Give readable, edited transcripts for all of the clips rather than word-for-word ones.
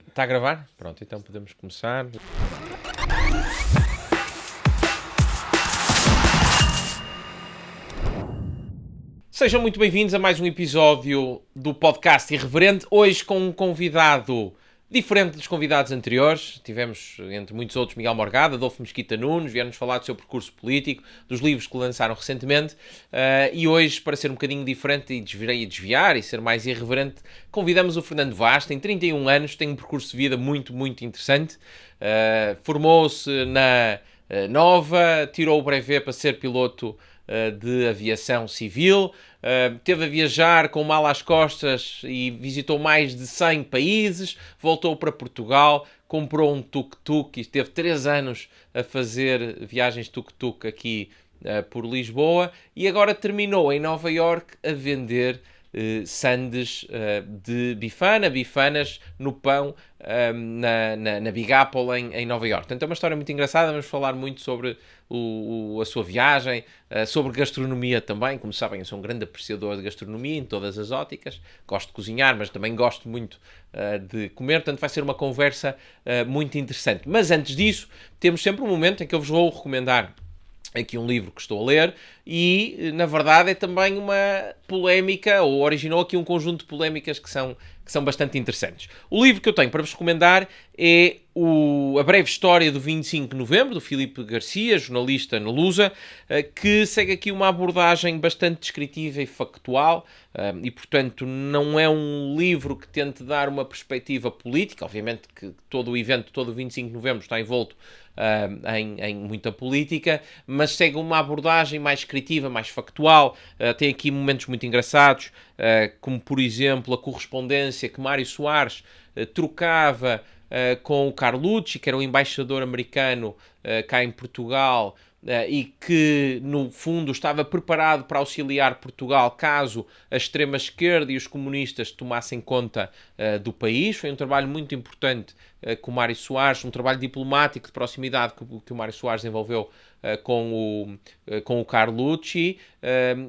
Está a gravar? Pronto, então podemos começar. Sejam muito bem-vindos a mais um episódio do podcast Irreverente. Hoje com um convidado diferente dos convidados anteriores. Tivemos, entre muitos outros, Miguel Morgado, Adolfo Mesquita Nunes, vieram-nos falar do seu percurso político, dos livros que lançaram recentemente. E hoje, para ser um bocadinho diferente e desviar e ser mais irreverente, convidamos o Fernando Vaz. Tem 31 anos, tem um percurso de vida muito, muito interessante. Formou-se na Nova, tirou o brevet para ser piloto de aviação civil, teve a viajar com mala às costas e visitou mais de 100 países, voltou para Portugal, comprou um tuk-tuk e esteve 3 anos a fazer viagens tuk-tuk aqui por Lisboa e agora terminou em Nova Iorque a vender sandes de bifanas no pão na Big Apple em Nova Iorque. Portanto, é uma história muito engraçada. Vamos falar muito sobre a sua viagem, sobre gastronomia também. Como sabem, eu sou um grande apreciador de gastronomia em todas as óticas. Gosto de cozinhar, mas também gosto muito de comer. Portanto, vai ser uma conversa muito interessante. Mas antes disso, temos sempre um momento em que eu vos vou recomendar aqui um livro que estou a ler e, na verdade, é também uma polémica, ou originou aqui um conjunto de polémicas que são bastante interessantes. O livro que eu tenho para vos recomendar é A Breve História do 25 de Novembro, do Filipe Garcia, jornalista na Lusa, que segue aqui uma abordagem bastante descritiva e factual e, portanto, não é um livro que tente dar uma perspectiva política. Obviamente que todo o evento, todo o 25 de Novembro está envolto em muita política, mas segue uma abordagem mais descritiva, mais factual. Tem aqui momentos muito engraçados, como por exemplo a correspondência que Mário Soares trocava com o Carlucci, que era o embaixador americano cá em Portugal, e que, no fundo, estava preparado para auxiliar Portugal caso a extrema-esquerda e os comunistas tomassem conta do país. Foi um trabalho muito importante com o Mário Soares, um trabalho diplomático de proximidade que o Mário Soares desenvolveu com o Carlucci,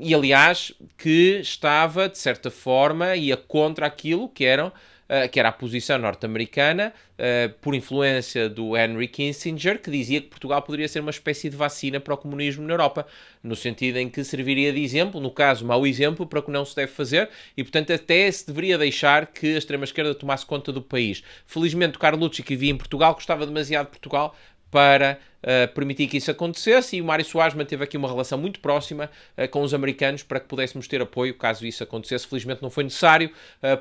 e, aliás, que estava, de certa forma, ia contra aquilo que era a posição norte-americana, por influência do Henry Kissinger, que dizia que Portugal poderia ser uma espécie de vacina para o comunismo na Europa, no sentido em que serviria de exemplo, no caso, mau exemplo, para o que não se deve fazer, e, portanto, até se deveria deixar que a extrema-esquerda tomasse conta do país. Felizmente, o Carlucci, que vivia em Portugal, gostava demasiado de Portugal para permitir que isso acontecesse, e o Mário Soares manteve aqui uma relação muito próxima com os americanos para que pudéssemos ter apoio caso isso acontecesse. Felizmente não foi necessário,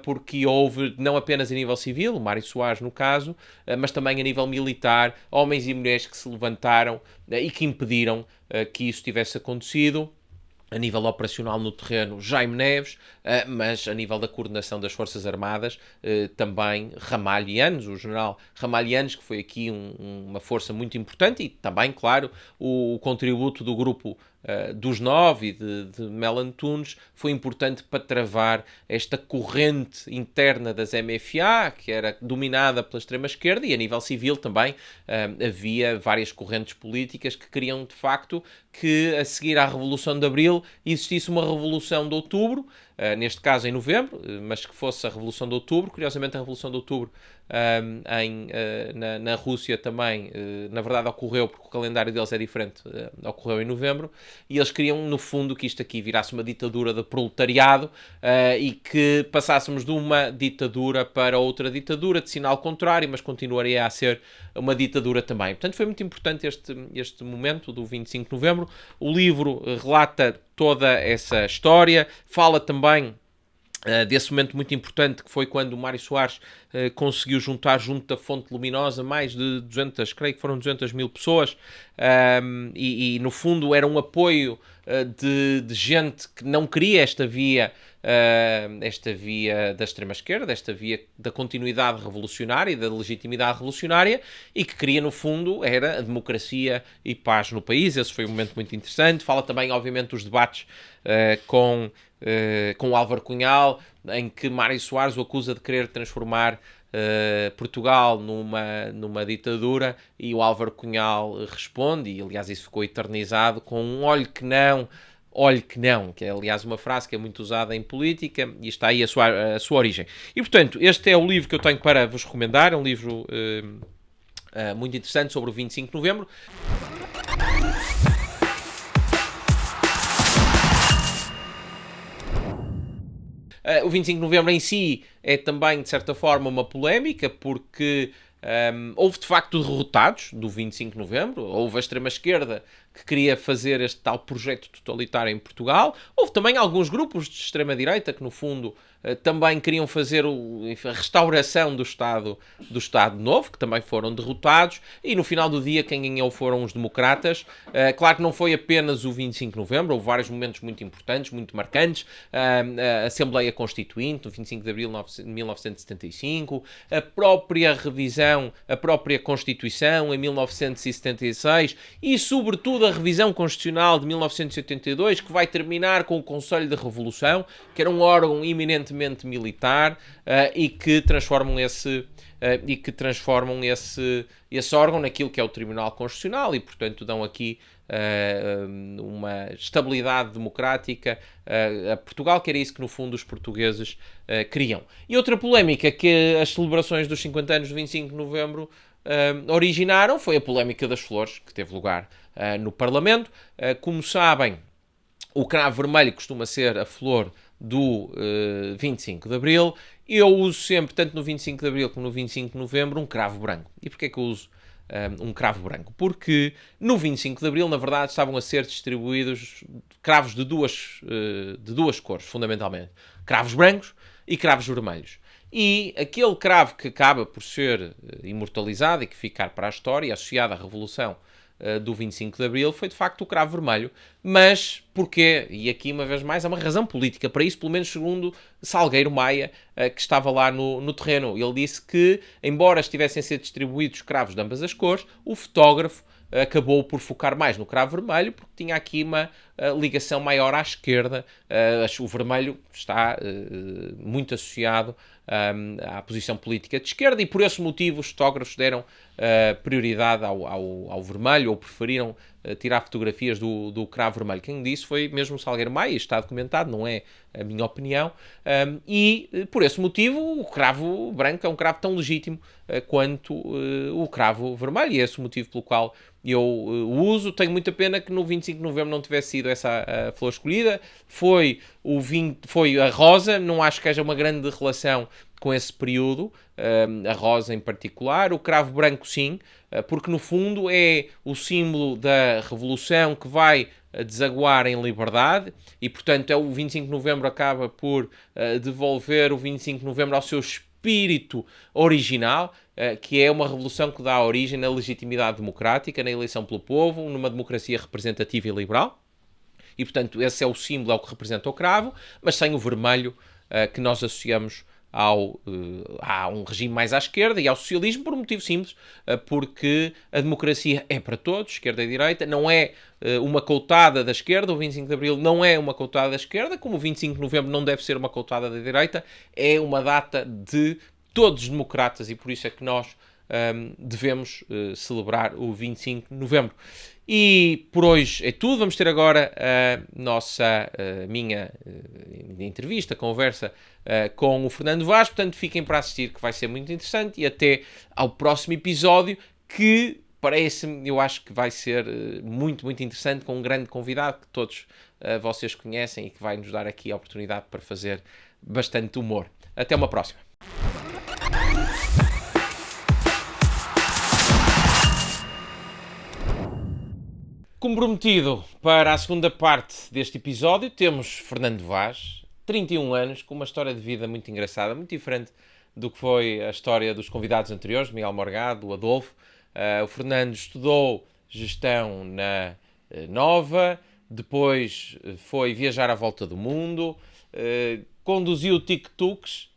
porque houve, não apenas a nível civil, o Mário Soares no caso, mas também a nível militar, homens e mulheres que se levantaram e que impediram que isso tivesse acontecido. A nível operacional no terreno, Jaime Neves, mas a nível da coordenação das Forças Armadas, também Ramalhianos, o general Ramalhianos, que foi aqui uma força muito importante, e também, claro, o contributo do grupo dos 9 e de Mel Antunes foi importante para travar esta corrente interna das MFA, que era dominada pela extrema-esquerda, e a nível civil também havia várias correntes políticas que queriam, de facto, que a seguir à Revolução de Abril existisse uma Revolução de Outubro, neste caso em novembro, mas que fosse a Revolução de Outubro. Curiosamente, a Revolução de Outubro na Rússia também, na verdade, ocorreu, porque o calendário deles é diferente, ocorreu em novembro, e eles queriam, no fundo, que isto aqui virasse uma ditadura de proletariado e que passássemos de uma ditadura para outra ditadura, de sinal contrário, mas continuaria a ser uma ditadura também. Portanto, foi muito importante este momento do 25 de novembro. O livro relata toda essa história, fala também desse momento muito importante que foi quando o Mário Soares conseguiu juntar junto da Fonte Luminosa mais de 200, creio que foram 200 mil pessoas, e no fundo era um apoio de gente que não queria esta via da extrema-esquerda, esta via da continuidade revolucionária e da legitimidade revolucionária, e que queria, no fundo, era a democracia e paz no país. Esse foi um momento muito interessante. Fala também, obviamente, dos debates com o Álvaro Cunhal, em que Mário Soares o acusa de querer transformar Portugal numa ditadura, e o Álvaro Cunhal responde, e aliás isso ficou eternizado, com um olho que não, olhe que não, que é aliás uma frase que é muito usada em política e está aí a sua origem. E portanto, este é o livro que eu tenho para vos recomendar, é um livro muito interessante sobre o 25 de Novembro. O 25 de Novembro em si é também, de certa forma, uma polémica, porque houve de facto derrotados do 25 de Novembro, houve a extrema-esquerda que queria fazer este tal projeto totalitário em Portugal, houve também alguns grupos de extrema-direita que, no fundo, também queriam fazer a restauração do Estado Novo, que também foram derrotados, e no final do dia quem ganhou foram os democratas. Claro que não foi apenas o 25 de Novembro, houve vários momentos muito importantes, muito marcantes, a Assembleia Constituinte, no 25 de Abril de 1975, a própria revisão, a própria Constituição em 1976 e, sobretudo, a revisão constitucional de 1982, que vai terminar com o Conselho da Revolução, que era um órgão eminentemente militar e que transformam esse órgão naquilo que é o Tribunal Constitucional e, portanto, dão aqui uma estabilidade democrática a Portugal, que era isso que, no fundo, os portugueses queriam. E outra polémica que as celebrações dos 50 anos de 25 de Novembro originaram foi a polémica das flores, que teve lugar no Parlamento. Como sabem, o cravo vermelho costuma ser a flor do 25 de Abril. Eu uso sempre, tanto no 25 de Abril como no 25 de Novembro, um cravo branco. E porquê que eu uso um cravo branco? Porque no 25 de Abril, na verdade, estavam a ser distribuídos cravos de duas cores, fundamentalmente. Cravos brancos e cravos vermelhos. E aquele cravo que acaba por ser imortalizado e que ficar para a história, associado à Revolução do 25 de Abril, foi de facto o cravo vermelho. Mas porquê? E aqui, uma vez mais, há uma razão política para isso, pelo menos segundo Salgueiro Maia, que estava lá no terreno. Ele disse que, embora estivessem a ser distribuídos cravos de ambas as cores, o fotógrafo acabou por focar mais no cravo vermelho, porque tinha aqui uma ligação maior à esquerda. O vermelho está muito associado à posição política de esquerda e, por esse motivo, os fotógrafos deram prioridade ao vermelho, ou preferiram tirar fotografias do cravo vermelho. Quem disse foi mesmo o Salgueiro Maia, está documentado, não é a minha opinião, e por esse motivo o cravo branco é um cravo tão legítimo quanto o cravo vermelho, e é esse o motivo pelo qual eu uso. Tenho muita pena que no 25 de Novembro não tivesse sido essa a flor escolhida, foi a rosa. Não acho que haja uma grande relação com esse período, a rosa em particular. O cravo branco sim, porque no fundo é o símbolo da revolução que vai desaguar em liberdade e, portanto, o 25 de Novembro acaba por devolver o 25 de Novembro ao seu espírito original, que é uma revolução que dá origem na legitimidade democrática, na eleição pelo povo, numa democracia representativa e liberal. E, portanto, esse é o símbolo, é o que representa o cravo, mas sem o vermelho que nós associamos a um regime mais à esquerda e ao socialismo, por um motivo simples, porque a democracia é para todos, esquerda e direita, não é uma coutada da esquerda. O 25 de Abril não é uma coutada da esquerda, como o 25 de Novembro não deve ser uma coutada da direita, é uma data de todos os democratas e por isso é que nós devemos celebrar o 25 de Novembro. E por hoje é tudo. Vamos ter agora a minha entrevista, conversa com o Fernando Vaz. Portanto, fiquem para assistir, que vai ser muito interessante. E até ao próximo episódio, que parece-me, eu acho que vai ser muito, muito interessante, com um grande convidado que todos vocês conhecem e que vai nos dar aqui a oportunidade para fazer bastante humor. Até uma próxima. Como prometido, para a segunda parte deste episódio, temos Fernando Vaz, 31 anos, com uma história de vida muito engraçada, muito diferente do que foi a história dos convidados anteriores, Miguel Morgado, o Adolfo. O Fernando estudou gestão na Nova, depois foi viajar à volta do mundo, conduziu tuk-tuks,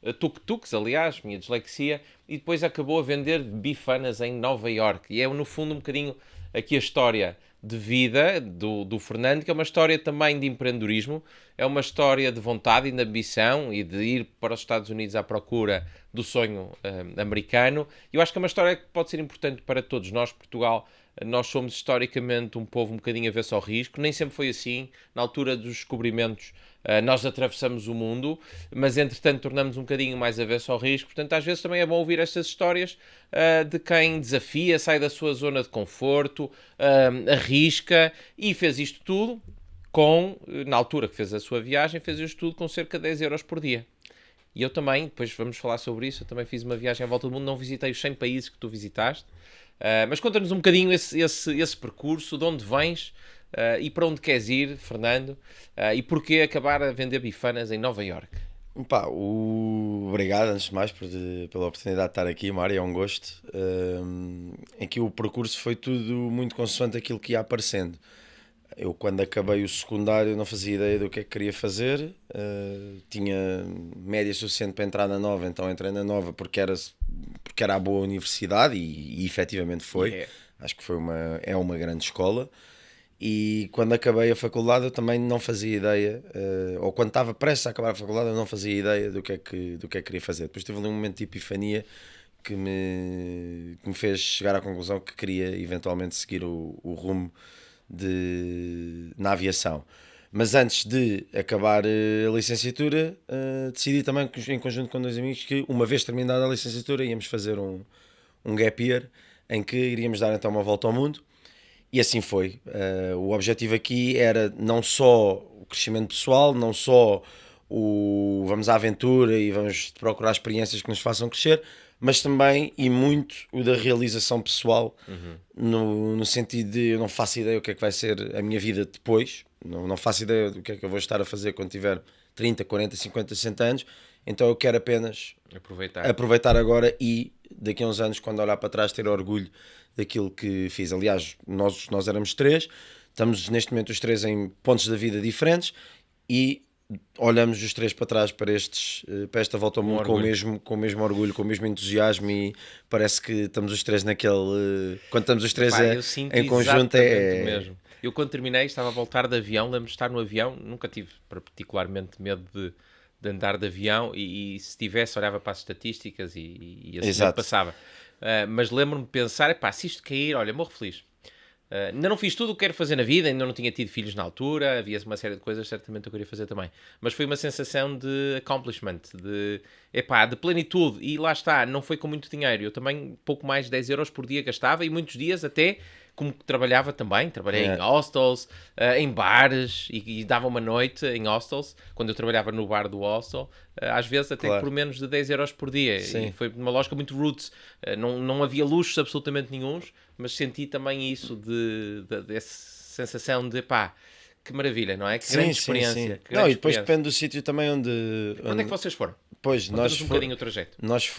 aliás, minha dislexia, e depois acabou a vender bifanas em Nova Iorque. E é, no fundo, um bocadinho aqui a história de vida do Fernando, que é uma história também de empreendedorismo, é uma história de vontade e de ambição e de ir para os Estados Unidos à procura do sonho americano. Eu acho que é uma história que pode ser importante para todos nós. Portugal Nós somos historicamente um povo um bocadinho avesso ao risco, nem sempre foi assim. Na altura dos descobrimentos, nós atravessamos o mundo, mas entretanto tornamos um bocadinho mais avesso ao risco. Portanto, às vezes também é bom ouvir estas histórias de quem desafia, sai da sua zona de conforto, arrisca e fez isto tudo na altura que fez a sua viagem, fez isto tudo com cerca de 10 euros por dia. E eu também, depois vamos falar sobre isso, eu também fiz uma viagem à volta do mundo, não visitei os 100 países que tu visitaste, mas conta-nos um bocadinho esse percurso, de onde vens e para onde queres ir, Fernando, e porquê acabar a vender bifanas em Nova Iorque. Pá, obrigado antes de mais pela oportunidade de estar aqui, Mário, é um gosto. Em que o percurso foi tudo muito consoante aquilo que ia aparecendo. Eu, quando acabei o secundário, não fazia ideia do que é que queria fazer. Tinha média suficiente para entrar na nova, então entrei na nova porque era a boa universidade e efetivamente foi. Yeah. Acho que é uma grande escola. E quando acabei a faculdade eu também não fazia ideia, ou quando estava prestes a acabar a faculdade eu não fazia ideia do que é que queria fazer. Depois tive ali um momento de epifania que me fez chegar à conclusão que queria eventualmente seguir o rumo na aviação. Mas antes de acabar a licenciatura, decidi também, em conjunto com dois amigos, que uma vez terminada a licenciatura íamos fazer um gap year em que iríamos dar então uma volta ao mundo. E assim foi. O objetivo aqui era não só o crescimento pessoal, não só o vamos à aventura e vamos procurar experiências que nos façam crescer, mas também e muito o da realização pessoal, no sentido de eu não faço ideia o que é que vai ser a minha vida depois, não faço ideia do que é que eu vou estar a fazer quando tiver 30, 40, 50, 60 anos, então eu quero apenas aproveitar agora e daqui a uns anos, quando olhar para trás, ter orgulho daquilo que fiz. Aliás, nós éramos três, estamos neste momento os três em pontos da vida diferentes e olhamos os três para trás para esta volta ao mundo com o mesmo orgulho, com o mesmo entusiasmo e parece que estamos os três quando estamos os três em conjunto mesmo. Eu quando terminei estava a voltar de avião, lembro-me de estar no avião, nunca tive particularmente medo de andar de avião e se tivesse olhava para as estatísticas e assim passava. Mas lembro-me de pensar, se isto cair, olha, morro feliz. Ainda não fiz tudo o que quero fazer na vida, ainda não tinha tido filhos na altura, havia uma série de coisas certamente eu queria fazer também. Mas foi uma sensação de accomplishment, de plenitude. E lá está, não foi com muito dinheiro. Eu também pouco mais de 10 euros por dia gastava e muitos dias até, como trabalhava também, trabalhei em hostels, em bares e dava uma noite em hostels, quando eu trabalhava no bar do hostel, às vezes até por menos de 10 euros por dia. Sim. E foi uma lógica muito roots. Não havia luxos absolutamente nenhuns, mas senti também isso dessa sensação de que maravilha, não é? Que grande experiência. Que grande e depois depende do sítio também onde é que vocês foram? Pois, um bocadinho o trajeto. Nós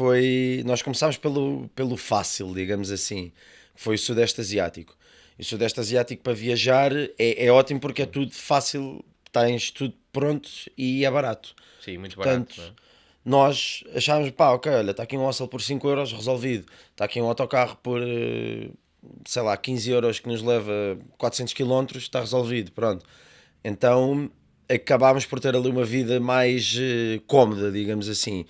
começámos pelo fácil, digamos assim, que foi o Sudeste Asiático. E o Sudeste Asiático para viajar é ótimo porque é tudo fácil, tens tudo pronto e é barato. Sim, muito Portanto, barato. nós achávamos, ok, olha, está aqui um hostel por 5 euros, resolvido. Está aqui um autocarro por, sei lá, 15 euros que nos leva 400 km, está resolvido, pronto. Então, acabámos por ter ali uma vida mais cómoda, digamos assim.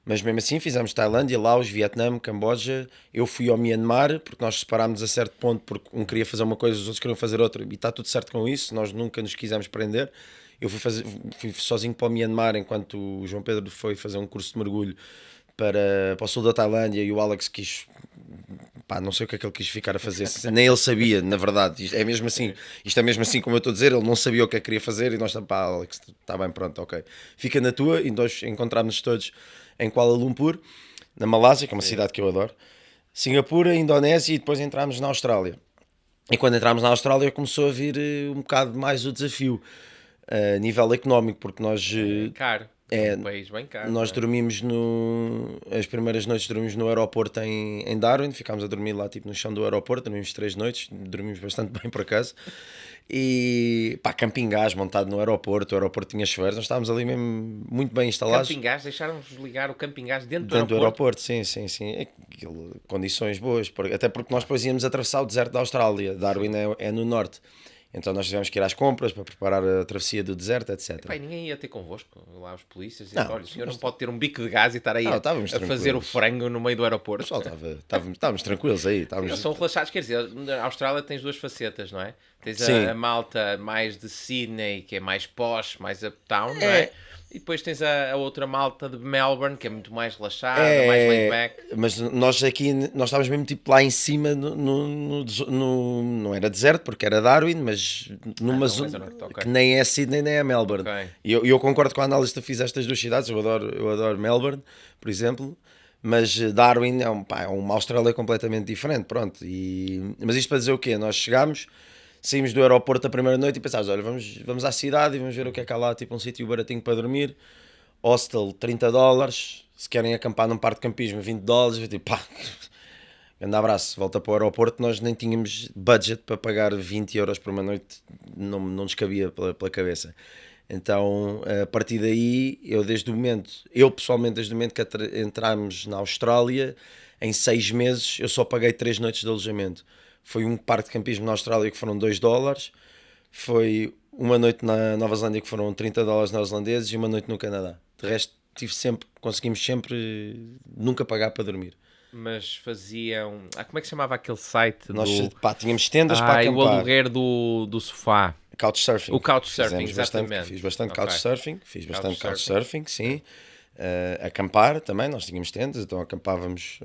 Mas mesmo assim fizemos Tailândia, Laos, Vietnã, Camboja. Eu fui ao Myanmar, porque nós separámos a certo ponto, porque um queria fazer uma coisa, os outros queriam fazer outra, e está tudo certo com isso, nós nunca nos quisemos prender. Eu fui sozinho para o Myanmar, enquanto o João Pedro foi fazer um curso de mergulho para o sul da Tailândia, e o Alex quis... não sei o que é que ele quis ficar a fazer, nem ele sabia, na verdade. Isto é mesmo assim como eu estou a dizer, ele não sabia o que é que queria fazer e nós, Alex, está bem, pronto, ok. Fica na tua, e nós encontramos-nos todos em Kuala Lumpur, na Malásia, que é uma cidade que eu adoro, Singapura, Indonésia, e depois entramos na Austrália. E quando entramos na Austrália começou a vir um bocado mais o desafio a nível económico, porque nós... caro. É um país bem caro. Nós dormimos as primeiras noites dormimos no aeroporto em Darwin, ficámos a dormir lá tipo no chão do aeroporto, dormimos 3 noites, dormimos bastante bem por acaso. E camping gás montado no aeroporto, o aeroporto tinha chuveiros, nós estávamos ali mesmo muito bem instalados. Camping gás, deixaram-vos ligar o camping gás dentro do aeroporto? Sim. Condições boas, até porque nós depois íamos atravessar o deserto da Austrália, Darwin é no norte. Então nós tivemos que ir às compras para preparar a travessia do deserto, etc. Pai, ninguém ia ter convosco, lá os polícias, e Não, olha, o senhor não pode ter um bico de gás e estar aí Não, a estávamos fazer o tranquilos. frango no meio do O aeroporto. pessoal estávamos tranquilos aí. Eles são relaxados, quer dizer, na Austrália tens duas facetas, não é? Tens Sim. a malta mais de Sydney, que é mais posh, mais uptown, não é? E depois tens a outra malta de Melbourne, que é muito mais relaxada, mais laid back. Mas nós aqui, nós estávamos mesmo tipo lá em cima, não era deserto, porque era Darwin, mas numa não, zona mas é norte, ok. que nem é Sydney nem é Melbourne. Ok. E eu concordo com a análise que tu fizeste estas duas cidades, eu adoro Melbourne, por exemplo, mas Darwin é uma Austrália completamente diferente, pronto. Mas isto para dizer o quê? Nós chegámos, saímos do aeroporto a primeira noite e pensámos, olha, vamos à cidade e vamos ver o que é que há lá, tipo um sítio baratinho para dormir. Hostel, $30. Se querem acampar num parque de campismo, $20. Eu tipo, pá, grande abraço, volta para o aeroporto. Nós nem tínhamos budget para pagar 20 euros por uma noite, não nos cabia pela cabeça. Então, a partir daí, eu pessoalmente, desde o momento que entramos na Austrália, em 6 meses, eu só paguei 3 noites de alojamento. Foi um parque de campismo na Austrália que foram $2, foi uma noite na Nova Zelândia que foram $30 neozelandeses e uma noite no Canadá. De resto, conseguimos sempre nunca pagar para dormir. Mas faziam. Como é que se chamava aquele site? Nós tínhamos tendas para o acampar. aluguer do sofá. Couchsurfing. O couchsurfing, exatamente. Fiz bastante Ok. couchsurfing, sim. Acampar também, nós tínhamos tendas, então acampávamos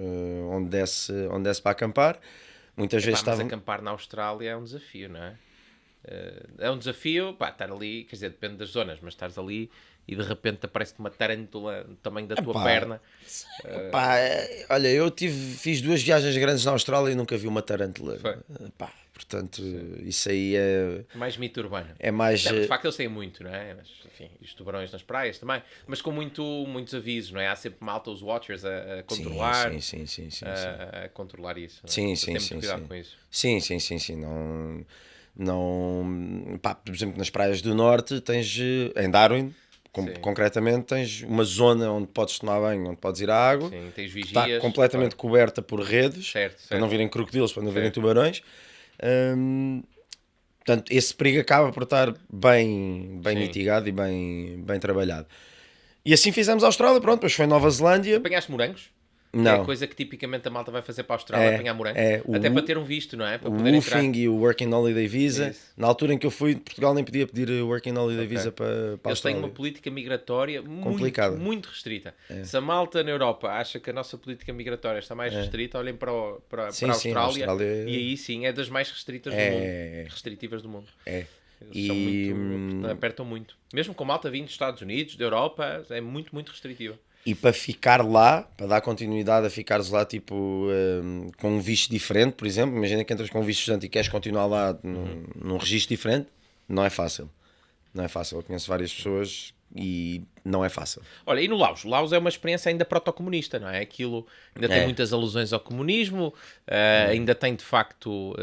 onde desse para acampar. Muitas vezes Mas estavam. acampar na Austrália é um desafio, não é? É um desafio, estar ali, quer dizer, depende das zonas, mas estares ali e de repente aparece-te uma tarântula do tamanho da tua perna. Olha, fiz 2 viagens grandes na Austrália e nunca vi uma tarântula. Portanto, isso aí é Mais mito urbano. É mais. De facto, eles têm muito, não é? Mas, enfim, os tubarões nas praias também, mas com muitos avisos, não é? Há sempre malta, os watchers, a controlar. Sim. A controlar isso. Não é? Sim. Tem muito cuidado com isso. Sim. Por exemplo, nas praias do norte tens, em Darwin, concretamente, tens uma zona onde podes tomar banho, onde podes ir à água. Sim, tens vigias. Está completamente coberta por redes, Certo. para não virem crocodilos, para não virem tubarões. Portanto, esse perigo acaba por estar bem mitigado e bem trabalhado. E assim fizemos a Austrália, pronto, depois foi Nova Zelândia. Apanhaste morangos? Não. É a coisa que tipicamente a malta vai fazer para a Austrália, apanhar morangos. O Até para ter um visto, não é? Para o poder entrar. Woofing e o Working Holiday Visa. Isso. Na altura em que eu fui, Portugal nem podia pedir Working Holiday Visa para a Eles têm Austrália. uma política migratória Complicada. muito restrita. Se a malta na Europa acha que a nossa política migratória está mais restrita, olhem para a Sim, Austrália, a Austrália e aí sim é das mais restritas do mundo. Restritivas do mundo. Eles são muito, apertam muito. Mesmo com malta vindo dos Estados Unidos, da Europa, é muito, muito restritiva. E para ficar lá, para dar continuidade a ficares lá tipo com um visto diferente, por exemplo, imagina que entras com um visto estudante e queres continuar lá num registro diferente, não é fácil. Não é fácil. Eu conheço várias pessoas e não é fácil. Olha, e no Laos? O Laos é uma experiência ainda protocomunista, não é? Aquilo ainda tem muitas alusões ao comunismo, ainda tem de facto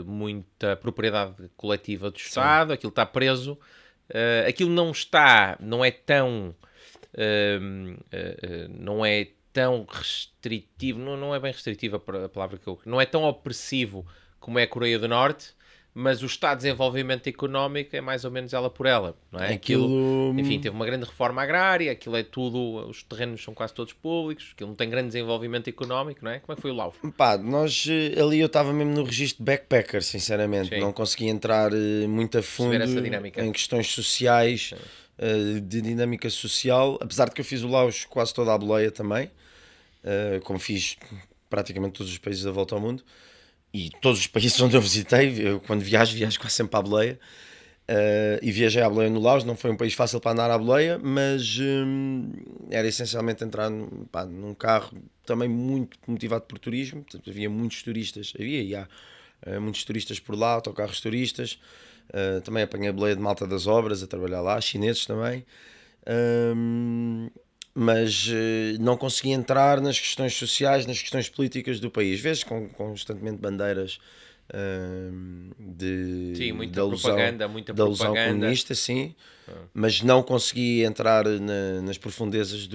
muita propriedade coletiva do Estado, aquilo está preso, aquilo não é tão restritivo, não é bem restritivo a palavra que eu... Não é tão opressivo como é a Coreia do Norte, mas o estado de desenvolvimento económico é mais ou menos ela por ela, não é? Enfim, teve uma grande reforma agrária, aquilo é tudo, os terrenos são quase todos públicos, aquilo não tem grande desenvolvimento económico, não é? Como é que foi o Laos? Nós ali eu estava mesmo no registro de backpacker, sinceramente, não consegui entrar muito a fundo em questões sociais, de dinâmica social, apesar de que eu fiz o Laos quase toda a boleia também, como fiz praticamente todos os países da volta ao mundo. E todos os países onde eu visitei, eu, quando viajo quase sempre à boleia. E viajei à boleia no Laos, não foi um país fácil para andar à boleia, mas era essencialmente entrar num carro também muito motivado por turismo. Portanto, havia muitos turistas, há muitos turistas por lá, autocarros turistas. Também apanhei a boleia de malta das obras a trabalhar lá, chineses também. Mas não consegui entrar nas questões sociais, nas questões políticas do país. Vezes constantemente bandeiras muita propaganda da alusão comunista, sim, mas não consegui entrar nas profundezas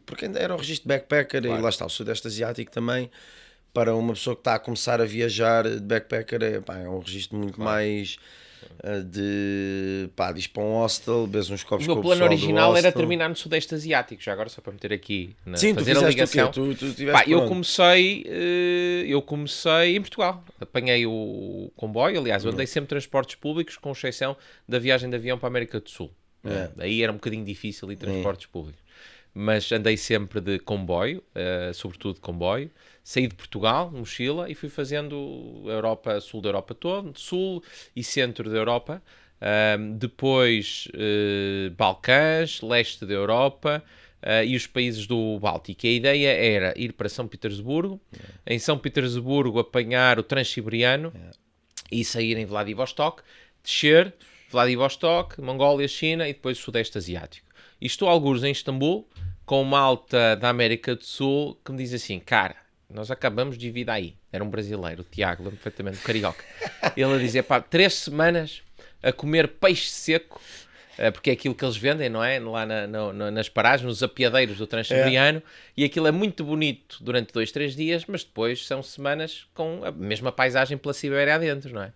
porque ainda era o registro de backpacker, e lá está, o Sudeste Asiático também, para uma pessoa que está a começar a viajar de backpacker, é um registro muito mais de ir para um hostel, bebes uns O copos meu com o plano pessoal do original era hostel. terminar no Sudeste Asiático, já agora só para meter aqui, Sim, tu fazer a fizeste ligação. o quê? Tu Pá, estiveste eu por onde? comecei em Portugal. Apanhei o comboio, aliás, eu andei sempre transportes públicos, com exceção da viagem de avião para a América do Sul. Aí era um bocadinho difícil ir transportes públicos. Mas andei sempre de comboio, sobretudo de comboio. Saí de Portugal, mochila, e fui fazendo Europa, sul da Europa todo, sul e centro da Europa. Depois Balcãs, leste da Europa e os países do Báltico. A ideia era ir para São Petersburgo, em São Petersburgo apanhar o Transiberiano e sair em Vladivostok, descer Vladivostok, Mongólia, China e depois o Sudeste Asiático. E estou algures em Istambul com uma malta da América do Sul que me diz assim, cara, nós acabamos de vir daí. Era um brasileiro, o Tiago, lembro perfeitamente, o carioca. Ele a dizer, 3 semanas a comer peixe seco, porque é aquilo que eles vendem, não é? Lá nas paragens, nos apiadeiros do Transiberiano, e aquilo é muito bonito durante 2, 3 dias, mas depois são semanas com a mesma paisagem pela Sibéria adentro, não é?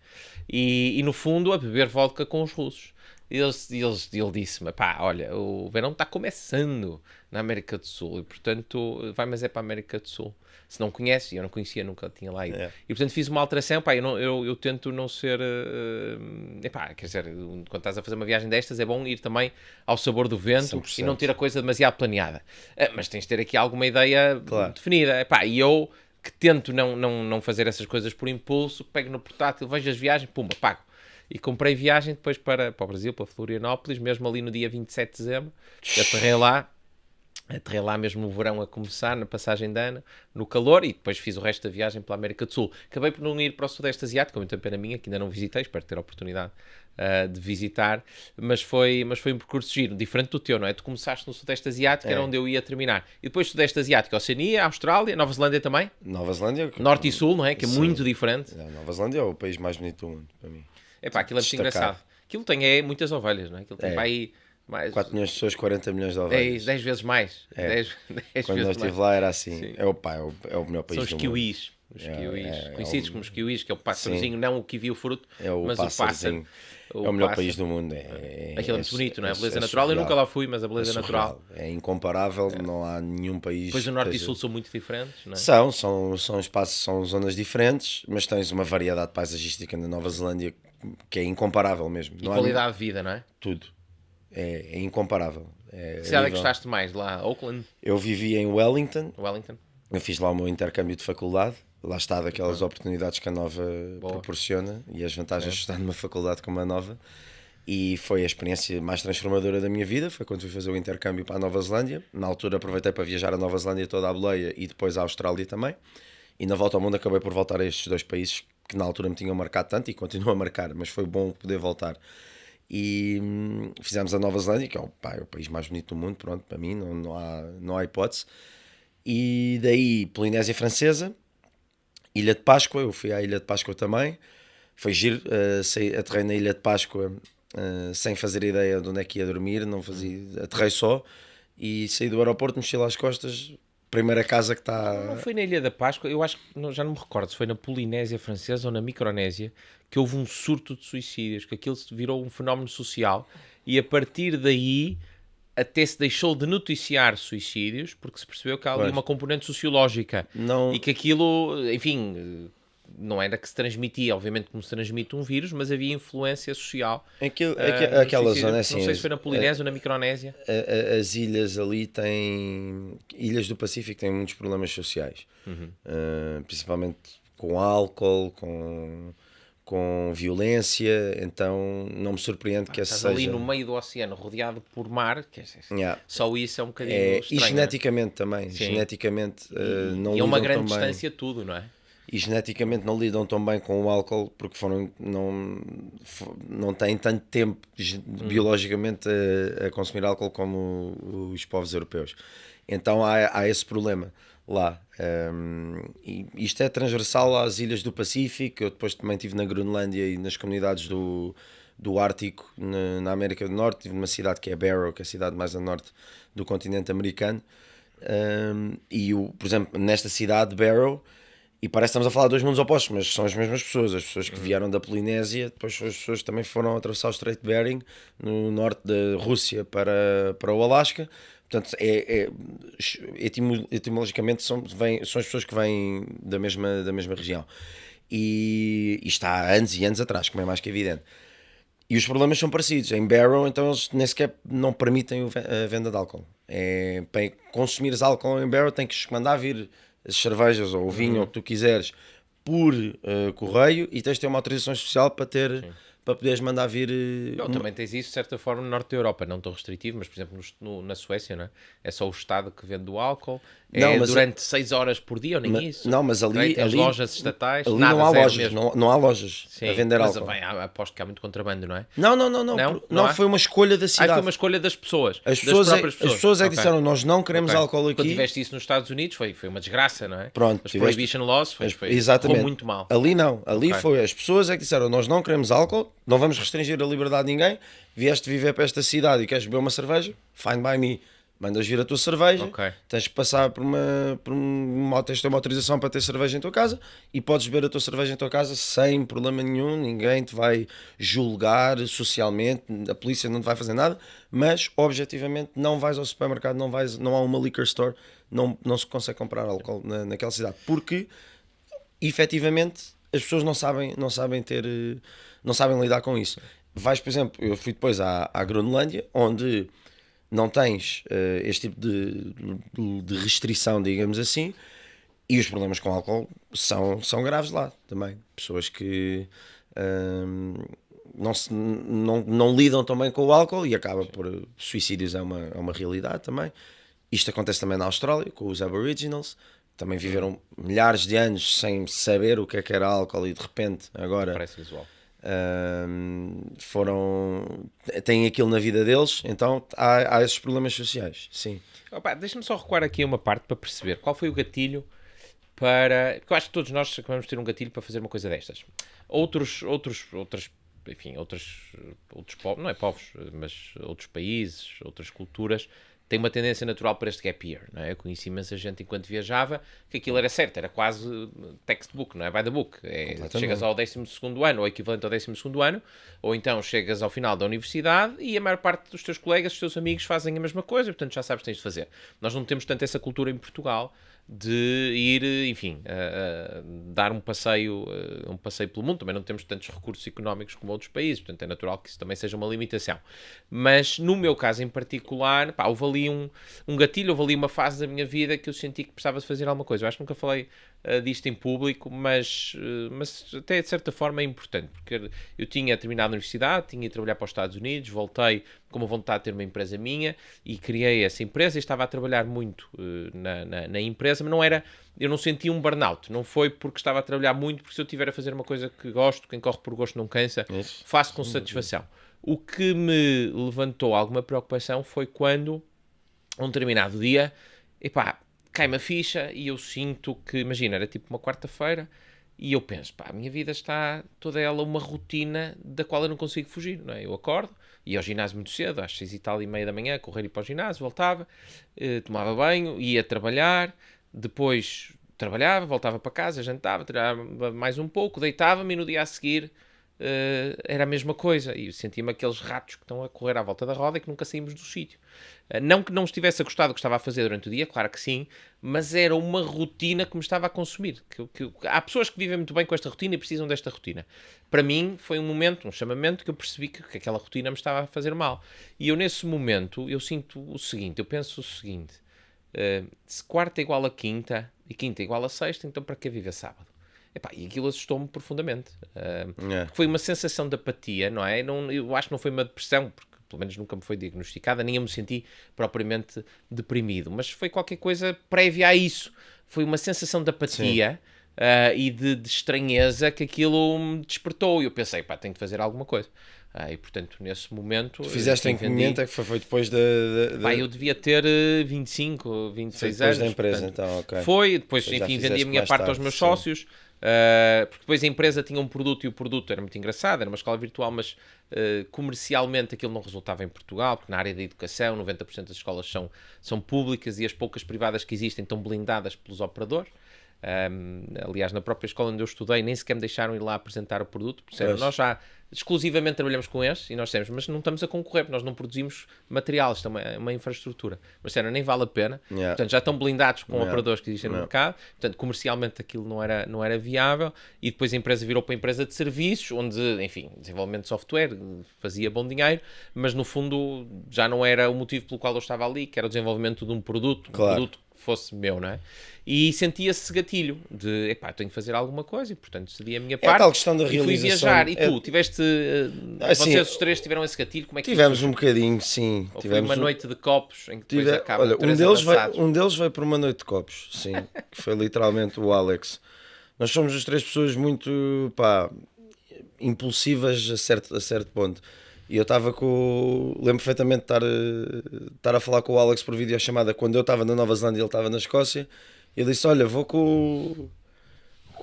E no fundo a beber vodka com os russos. Ele disse-me, olha, o verão está começando na América do Sul, e portanto, mas é para a América do Sul. Se não conhece, eu não conhecia, nunca tinha lá ido. E portanto fiz uma alteração, eu tento não ser... quer dizer, quando estás a fazer uma viagem destas, é bom ir também ao sabor do vento 100%. e não ter a coisa demasiado planeada. Mas tens de ter aqui alguma ideia Claro. definida. E eu, que tento não fazer essas coisas por impulso, pego no portátil, vejo as viagens, pumba, pago. E comprei viagem depois para o Brasil, para Florianópolis, mesmo ali no dia 27 de dezembro. Aterrei lá mesmo no verão a começar, na passagem de ano, no calor, e depois fiz o resto da viagem pela América do Sul. Acabei por não ir para o Sudeste Asiático, muita pena minha, que ainda não visitei, espero ter a oportunidade de visitar, mas foi um percurso giro, diferente do teu, não é? Tu começaste no Sudeste Asiático, era onde eu ia terminar. E depois Sudeste Asiático, Oceania, Austrália, Nova Zelândia também? Nova Zelândia. Norte e Sul, não é? Que é Sim. muito diferente. Nova Zelândia é o país mais bonito do mundo, para mim. Aquilo é muito engraçado. Aquilo tem muitas ovelhas, não é? Aquilo tem para aí mais 4 milhões de pessoas, 40 milhões de ovelhas. 10 vezes mais. 10 Quando vezes nós estive mais. lá era assim. É o melhor país São os do mundo. kiwis. Os kiwis. Conhecidos como os kiwis, que é o pássarozinho, não o kiwi o fruto, É o mas pássarozinho. o pássaro. É o melhor país do mundo. Aquilo é muito bonito, não é? A beleza é natural. Eu surreal. nunca lá fui, mas a beleza natural. É incomparável, não há nenhum país. Depois o Norte que e Sul são muito diferentes, não é? São espaços, são zonas diferentes, mas tens uma variedade paisagística na Nova Zelândia que é incomparável mesmo. E Não há qualidade de vida, não é? tudo. É incomparável. Que cidade é que gostaste mais lá? Auckland? Eu vivi em Wellington, Wellington? eu fiz lá o meu intercâmbio de faculdade. Lá está daquelas oportunidades que a Nova proporciona e as vantagens de estar numa faculdade como a Nova. E foi a experiência mais transformadora da minha vida. Foi quando fui fazer o intercâmbio para a Nova Zelândia. Na altura aproveitei para viajar a Nova Zelândia toda a boleia e depois à Austrália também. E na volta ao mundo acabei por voltar a estes 2 países que na altura me tinham marcado tanto e continuam a marcar, mas foi bom poder voltar. E fizemos a Nova Zelândia, que é o país mais bonito do mundo, pronto, para mim não há hipótese. E daí Polinésia Francesa, Ilha de Páscoa, eu fui à Ilha de Páscoa também. Foi giro, aterrei na Ilha de Páscoa sem fazer ideia de onde é que ia dormir, aterrei só e saí do aeroporto, mexi lá as costas, primeira casa que está... Não foi na Ilha da Páscoa, eu acho que já não me recordo se foi na Polinésia Francesa ou na Micronésia que houve um surto de suicídios, que aquilo se virou um fenómeno social e a partir daí até se deixou de noticiar suicídios porque se percebeu que há ali uma componente sociológica e que aquilo, enfim, não era que se transmitia, obviamente como se transmite um vírus, mas havia influência social. Aquela zona assim... Não sei se foi na Polinésia ou na Micronésia. As ilhas ali têm... Ilhas do Pacífico têm muitos problemas sociais. Principalmente com álcool, com violência, então não me surpreende que esse seja... ali no meio do oceano, rodeado por mar, só isso é um bocadinho estranho. E geneticamente também, geneticamente não e é uma lidam grande tão bem. distância tudo, não é? E geneticamente não lidam tão bem com o álcool porque não têm tanto tempo biologicamente a consumir álcool como os povos europeus. Então há esse problema lá. E isto é transversal às ilhas do Pacífico. Eu depois também estive na Groenlândia e nas comunidades do Ártico na América do Norte. Estive numa cidade que é Barrow, que é a cidade mais a norte do continente americano. Por exemplo, nesta cidade, Barrow, E parece que estamos a falar de dois mundos opostos, mas são as mesmas pessoas. As pessoas que vieram da Polinésia, depois são as pessoas que também foram atravessar o Estreito de Bering, no norte da Rússia para o Alasca. Portanto, etimologicamente são as pessoas que vêm da mesma região. E está há anos e anos atrás, como é mais que evidente. E os problemas são parecidos. Em Barrow, então, eles nem sequer não permitem a venda de álcool. Para consumires álcool em Barrow, tem que mandar vir as cervejas ou o vinho, ou o que tu quiseres, por correio, e tens de ter uma autorização especial para poderes mandar vir. Não, também tens isso, de certa forma, no norte da Europa, não tão restritivo, mas, por exemplo, na Suécia, não é? É só o Estado que vende o álcool, Não, mas durante 6 horas por dia, ou nem isso. Não, mas Também ali, tem as ali, lojas estatais, ali nada, não há zero lojas, mesmo. não há lojas Sim, a vender mas álcool. bem, aposto que há muito contrabando, não é? Não, Não? Não há? foi uma escolha da cidade. Foi uma escolha das pessoas, As das próprias pessoas. as pessoas é que Ok. disseram, nós não queremos Ok. álcool Quando aqui. tiveste isso nos Estados Unidos, foi uma desgraça, não é? Pronto, As tiveste- prohibition laws foi Exatamente. correu muito mal. Ali não, ali Ok. foi as pessoas é que disseram, nós não queremos álcool, não vamos restringir a liberdade de ninguém, vieste viver para esta cidade e queres beber uma cerveja, fine by me. Mandas vir a tua cerveja, Ok. tens que passar tens de ter uma autorização para ter cerveja em tua casa e podes beber a tua cerveja em tua casa sem problema nenhum, ninguém te vai julgar socialmente, a polícia não te vai fazer nada, mas objetivamente não vais ao supermercado, não há uma liquor store, não se consegue comprar álcool naquela cidade, porque efetivamente as pessoas não sabem lidar com isso. Vais, por exemplo, eu fui depois à Groenlândia, onde não tens este tipo de restrição, digamos assim, e os problemas com álcool são graves lá também. Pessoas que não lidam tão bem com o álcool e acaba por suicídios é uma realidade também. Isto acontece também na Austrália, com os Aboriginals. Também viveram milhares de anos sem saber o que era álcool e de repente agora Parece visual. têm aquilo na vida deles, então há esses problemas sociais, sim. Opa, deixa-me só recuar aqui a uma parte para perceber qual foi o gatilho para... Porque eu acho que todos nós acabamos de ter um gatilho para fazer uma coisa destas. Outros povos, não é povos, mas outros países, outras culturas, têm uma tendência natural para este gap year, não é? Eu conheci imensa gente enquanto viajava que aquilo era certo, era quase textbook, não é? By the book. Chegas ao 12º ano, ou equivalente ao 12º ano, ou então chegas ao final da universidade e a maior parte dos teus colegas, dos teus amigos fazem a mesma coisa, portanto já sabes o que tens de fazer. Nós não temos tanto essa cultura em Portugal de ir, enfim, dar um passeio pelo mundo. Também não temos tantos recursos económicos como outros países, portanto é natural que isso também seja uma limitação. Mas no meu caso em particular, pá, houve ali um gatilho, houve ali uma fase da minha vida que eu senti que precisava de fazer alguma coisa. Eu acho que nunca falei disto em público, mas até de certa forma é importante, porque eu tinha terminado a universidade, tinha ido trabalhar para os Estados Unidos, voltei com uma vontade de ter uma empresa minha e criei essa empresa e estava a trabalhar muito na empresa, mas eu não senti um burnout, não foi porque estava a trabalhar muito, porque se eu estiver a fazer uma coisa que gosto, quem corre por gosto não cansa, faço com satisfação. O que me levantou alguma preocupação foi quando, a um determinado dia, epá, cai-me a ficha e eu sinto que, imagina, era tipo uma quarta-feira e eu penso, pá, a minha vida está toda ela uma rotina da qual eu não consigo fugir, não é? Eu acordo, ia ao ginásio muito cedo, às 6h30 da manhã, correr e ir para o ginásio, voltava, tomava banho, ia trabalhar, depois trabalhava, voltava para casa, jantava, trabalhava mais um pouco, deitava-me e no dia a seguir era a mesma coisa e sentia-me aqueles ratos que estão a correr à volta da roda e que nunca saímos do sítio. Não que não estivesse a gostar do que estava a fazer durante o dia, claro que sim, mas era uma rotina que me estava a consumir. Há pessoas que vivem muito bem com esta rotina e precisam desta rotina. Para mim foi um chamamento que eu percebi que aquela rotina me estava a fazer mal. E eu nesse momento, eu sinto o seguinte, eu penso o seguinte, se quarta é igual a quinta e quinta é igual a sexta, então para que viver sábado? Epá, e aquilo assustou-me profundamente. Foi uma sensação de apatia, não é? Eu acho que não foi uma depressão, porque pelo menos nunca me foi diagnosticada, nem eu me senti propriamente deprimido, mas foi qualquer coisa prévia a isso. Foi uma sensação de apatia e de estranheza que aquilo me despertou. E eu pensei, pá, tenho de fazer alguma coisa. E portanto, nesse momento... Fizeste em que momento é que foi depois da... Pá, eu devia ter 25, 26 depois anos. da empresa, portanto, então, ok. Foi, depois, Já enfim, fizeste vendi a minha mais parte tarde, aos meus sim. sócios, porque depois a empresa tinha um produto e o produto era muito engraçado, era uma escola virtual, mas comercialmente aquilo não resultava em Portugal, porque na área da educação 90% das escolas são públicas e as poucas privadas que existem estão blindadas pelos operadores. Aliás, na própria escola onde eu estudei, nem sequer me deixaram ir lá apresentar o produto. Disseram, Pois. nós já exclusivamente trabalhamos com estes, e nós dissemos, mas não estamos a concorrer, porque nós não produzimos material, isto é uma infraestrutura. Mas disseram, nem vale a pena. Yeah. Portanto, já estão blindados com Yeah. operadores que existem no mercado. Portanto, comercialmente aquilo não era viável. E depois a empresa virou para a empresa de serviços, onde, enfim, desenvolvimento de software fazia bom dinheiro, mas no fundo já não era o motivo pelo qual eu estava ali, que era o desenvolvimento de um produto, Claro. um produto que fosse meu, não é? E sentia-se esse gatilho de, epá, tenho que fazer alguma coisa e, portanto, cedi a minha É a parte tal questão da e fui realização. viajar. E tu, tiveste, Assim, vocês os três tiveram esse gatilho? Como é que Tivemos isso um bocadinho, sim. Ou foi Tivemos uma noite de copos em que depois acaba Olha, três avançados? um deles veio por uma noite de copos, sim. Que foi literalmente o Alex. Nós somos as três pessoas muito, pá, impulsivas a certo ponto. E eu estava com. Lembro perfeitamente de estar a falar com o Alex por videochamada quando eu estava na Nova Zelândia e ele estava na Escócia. E ele disse: olha, vou com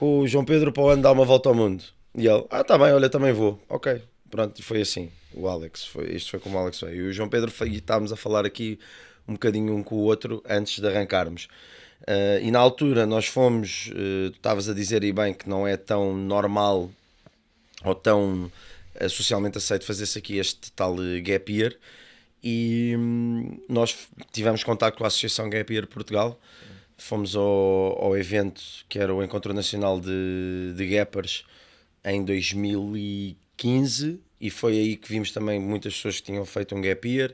o João Pedro para o ano dar uma volta ao mundo. E ele: tá bem, olha, também vou. Ok, pronto, e foi assim. O Alex, isto foi como o Alex foi. E o João Pedro, e estávamos a falar aqui um bocadinho um com o outro antes de arrancarmos. E na altura nós fomos, tu estavas a dizer e bem que não é tão normal ou tão socialmente aceito fazer-se aqui este tal Gap Year, e nós tivemos contato com a Associação Gap Year Portugal, fomos ao evento que era o Encontro Nacional de Gappers em 2015 e foi aí que vimos também muitas pessoas que tinham feito um Gap Year.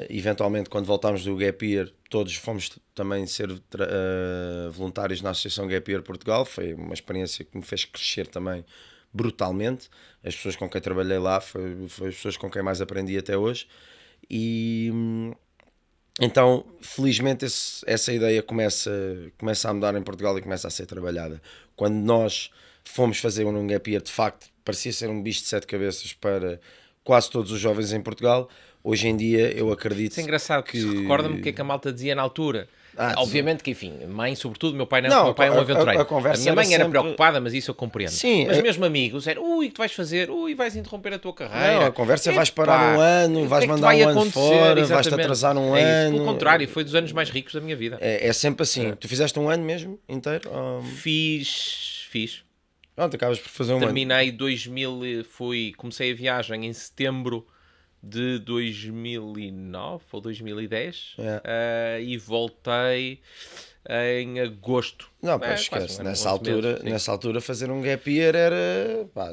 Eventualmente, quando voltámos do Gap Year, todos fomos também ser voluntários na Associação Gap Year Portugal. Foi uma experiência que me fez crescer também brutalmente. As pessoas com quem trabalhei lá foi as pessoas com quem mais aprendi até hoje. E então, felizmente, essa ideia começa a mudar em Portugal e começa a ser trabalhada. Quando nós fomos fazer um Gap Year, de facto, parecia ser um bicho de sete cabeças para quase todos os jovens em Portugal. Hoje em dia, eu acredito Isso é engraçado, que recorda-me o que é que a malta dizia na altura. Obviamente que, enfim, mãe, sobretudo, meu pai meu pai é um aventureiro. A minha mãe era sempre preocupada, mas isso eu compreendo. Sim, mas mesmo amigos, era, ui, o que tu vais fazer? Ui, vais interromper a tua carreira. Não, a conversa é, vais parar um ano, vais mandar um ano fora, vais-te atrasar um ano. Pelo contrário, foi dos anos mais ricos da minha vida. É sempre assim. Tu fizeste um ano mesmo, inteiro? Fiz. Pronto, acabas por fazer um ano. Terminei 2000, comecei a viagem em setembro de 2009 ou 2010 e voltei em agosto. Não, pois esquece. Nessa altura fazer um Gap Year era, pá,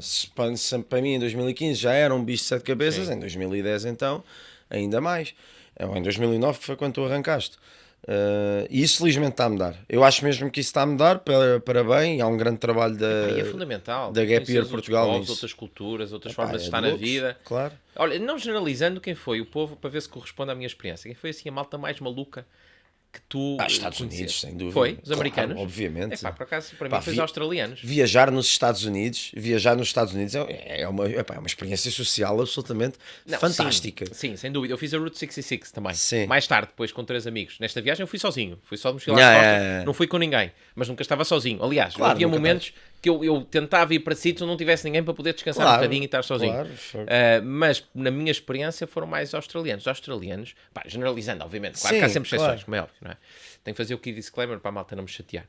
para mim em 2015 já era um bicho de sete cabeças. Sim. Em 2010 então ainda mais, em 2009 que foi quando tu arrancaste. E isso felizmente está a mudar. Eu acho mesmo que isso está a mudar para bem. Há um grande trabalho é fundamental da Gap Year Portugal nisso. Outras culturas, outras formas de estar na vida. Claro. Olha, não generalizando, quem foi o povo, para ver se corresponde à minha experiência, quem foi assim a malta mais maluca que tu Estados Unidos, sem dúvida. Foi? Os claro, americanos? Obviamente. Por acaso, para mim foi os australianos. Viajar nos Estados Unidos é uma experiência social absolutamente fantástica. Sim, sem dúvida. Eu fiz a Route 66 também. Sim. Mais tarde, depois com 3 amigos. Nesta viagem eu fui sozinho. Fui só de mochila às costas. Não fui com ninguém. Mas nunca estava sozinho. Aliás, havia momentos que eu tentava ir para sítios onde não tivesse ninguém para poder descansar um bocadinho e estar sozinho. Claro. Mas na minha experiência foram mais australianos. Os australianos, generalizando, obviamente. Claro que há sempre exceções, como é óbvio, não é? Tenho que fazer o key disclaimer para a malta não me chatear.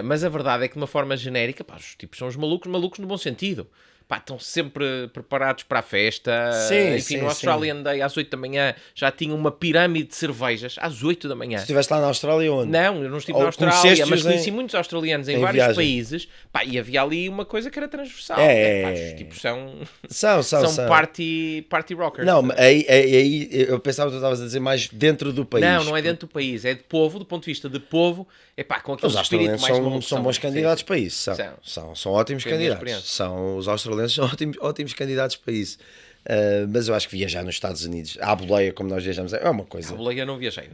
Mas a verdade é que de uma forma genérica, os tipos são os malucos no bom sentido. Estão sempre preparados para a festa. Enfim, no Australian Day às 8 da manhã já tinha uma pirâmide de cervejas às 8 da manhã. Tu estiveste lá na Austrália onde? Não, eu não estive na Austrália, mas conheci muitos australianos em vários países. E havia ali uma coisa que era transversal. Os tipos são party rockers. Não, aí eu pensava que tu estavas a dizer mais dentro do país. Não é dentro do país, é de povo, do ponto de vista de povo. Com aquele espírito mais são bons candidatos para isso. São ótimos candidatos. Os australianos são ótimos candidatos para isso. Mas eu acho que viajar nos Estados Unidos, à boleia como nós viajamos, é uma coisa. À boleia não viajei.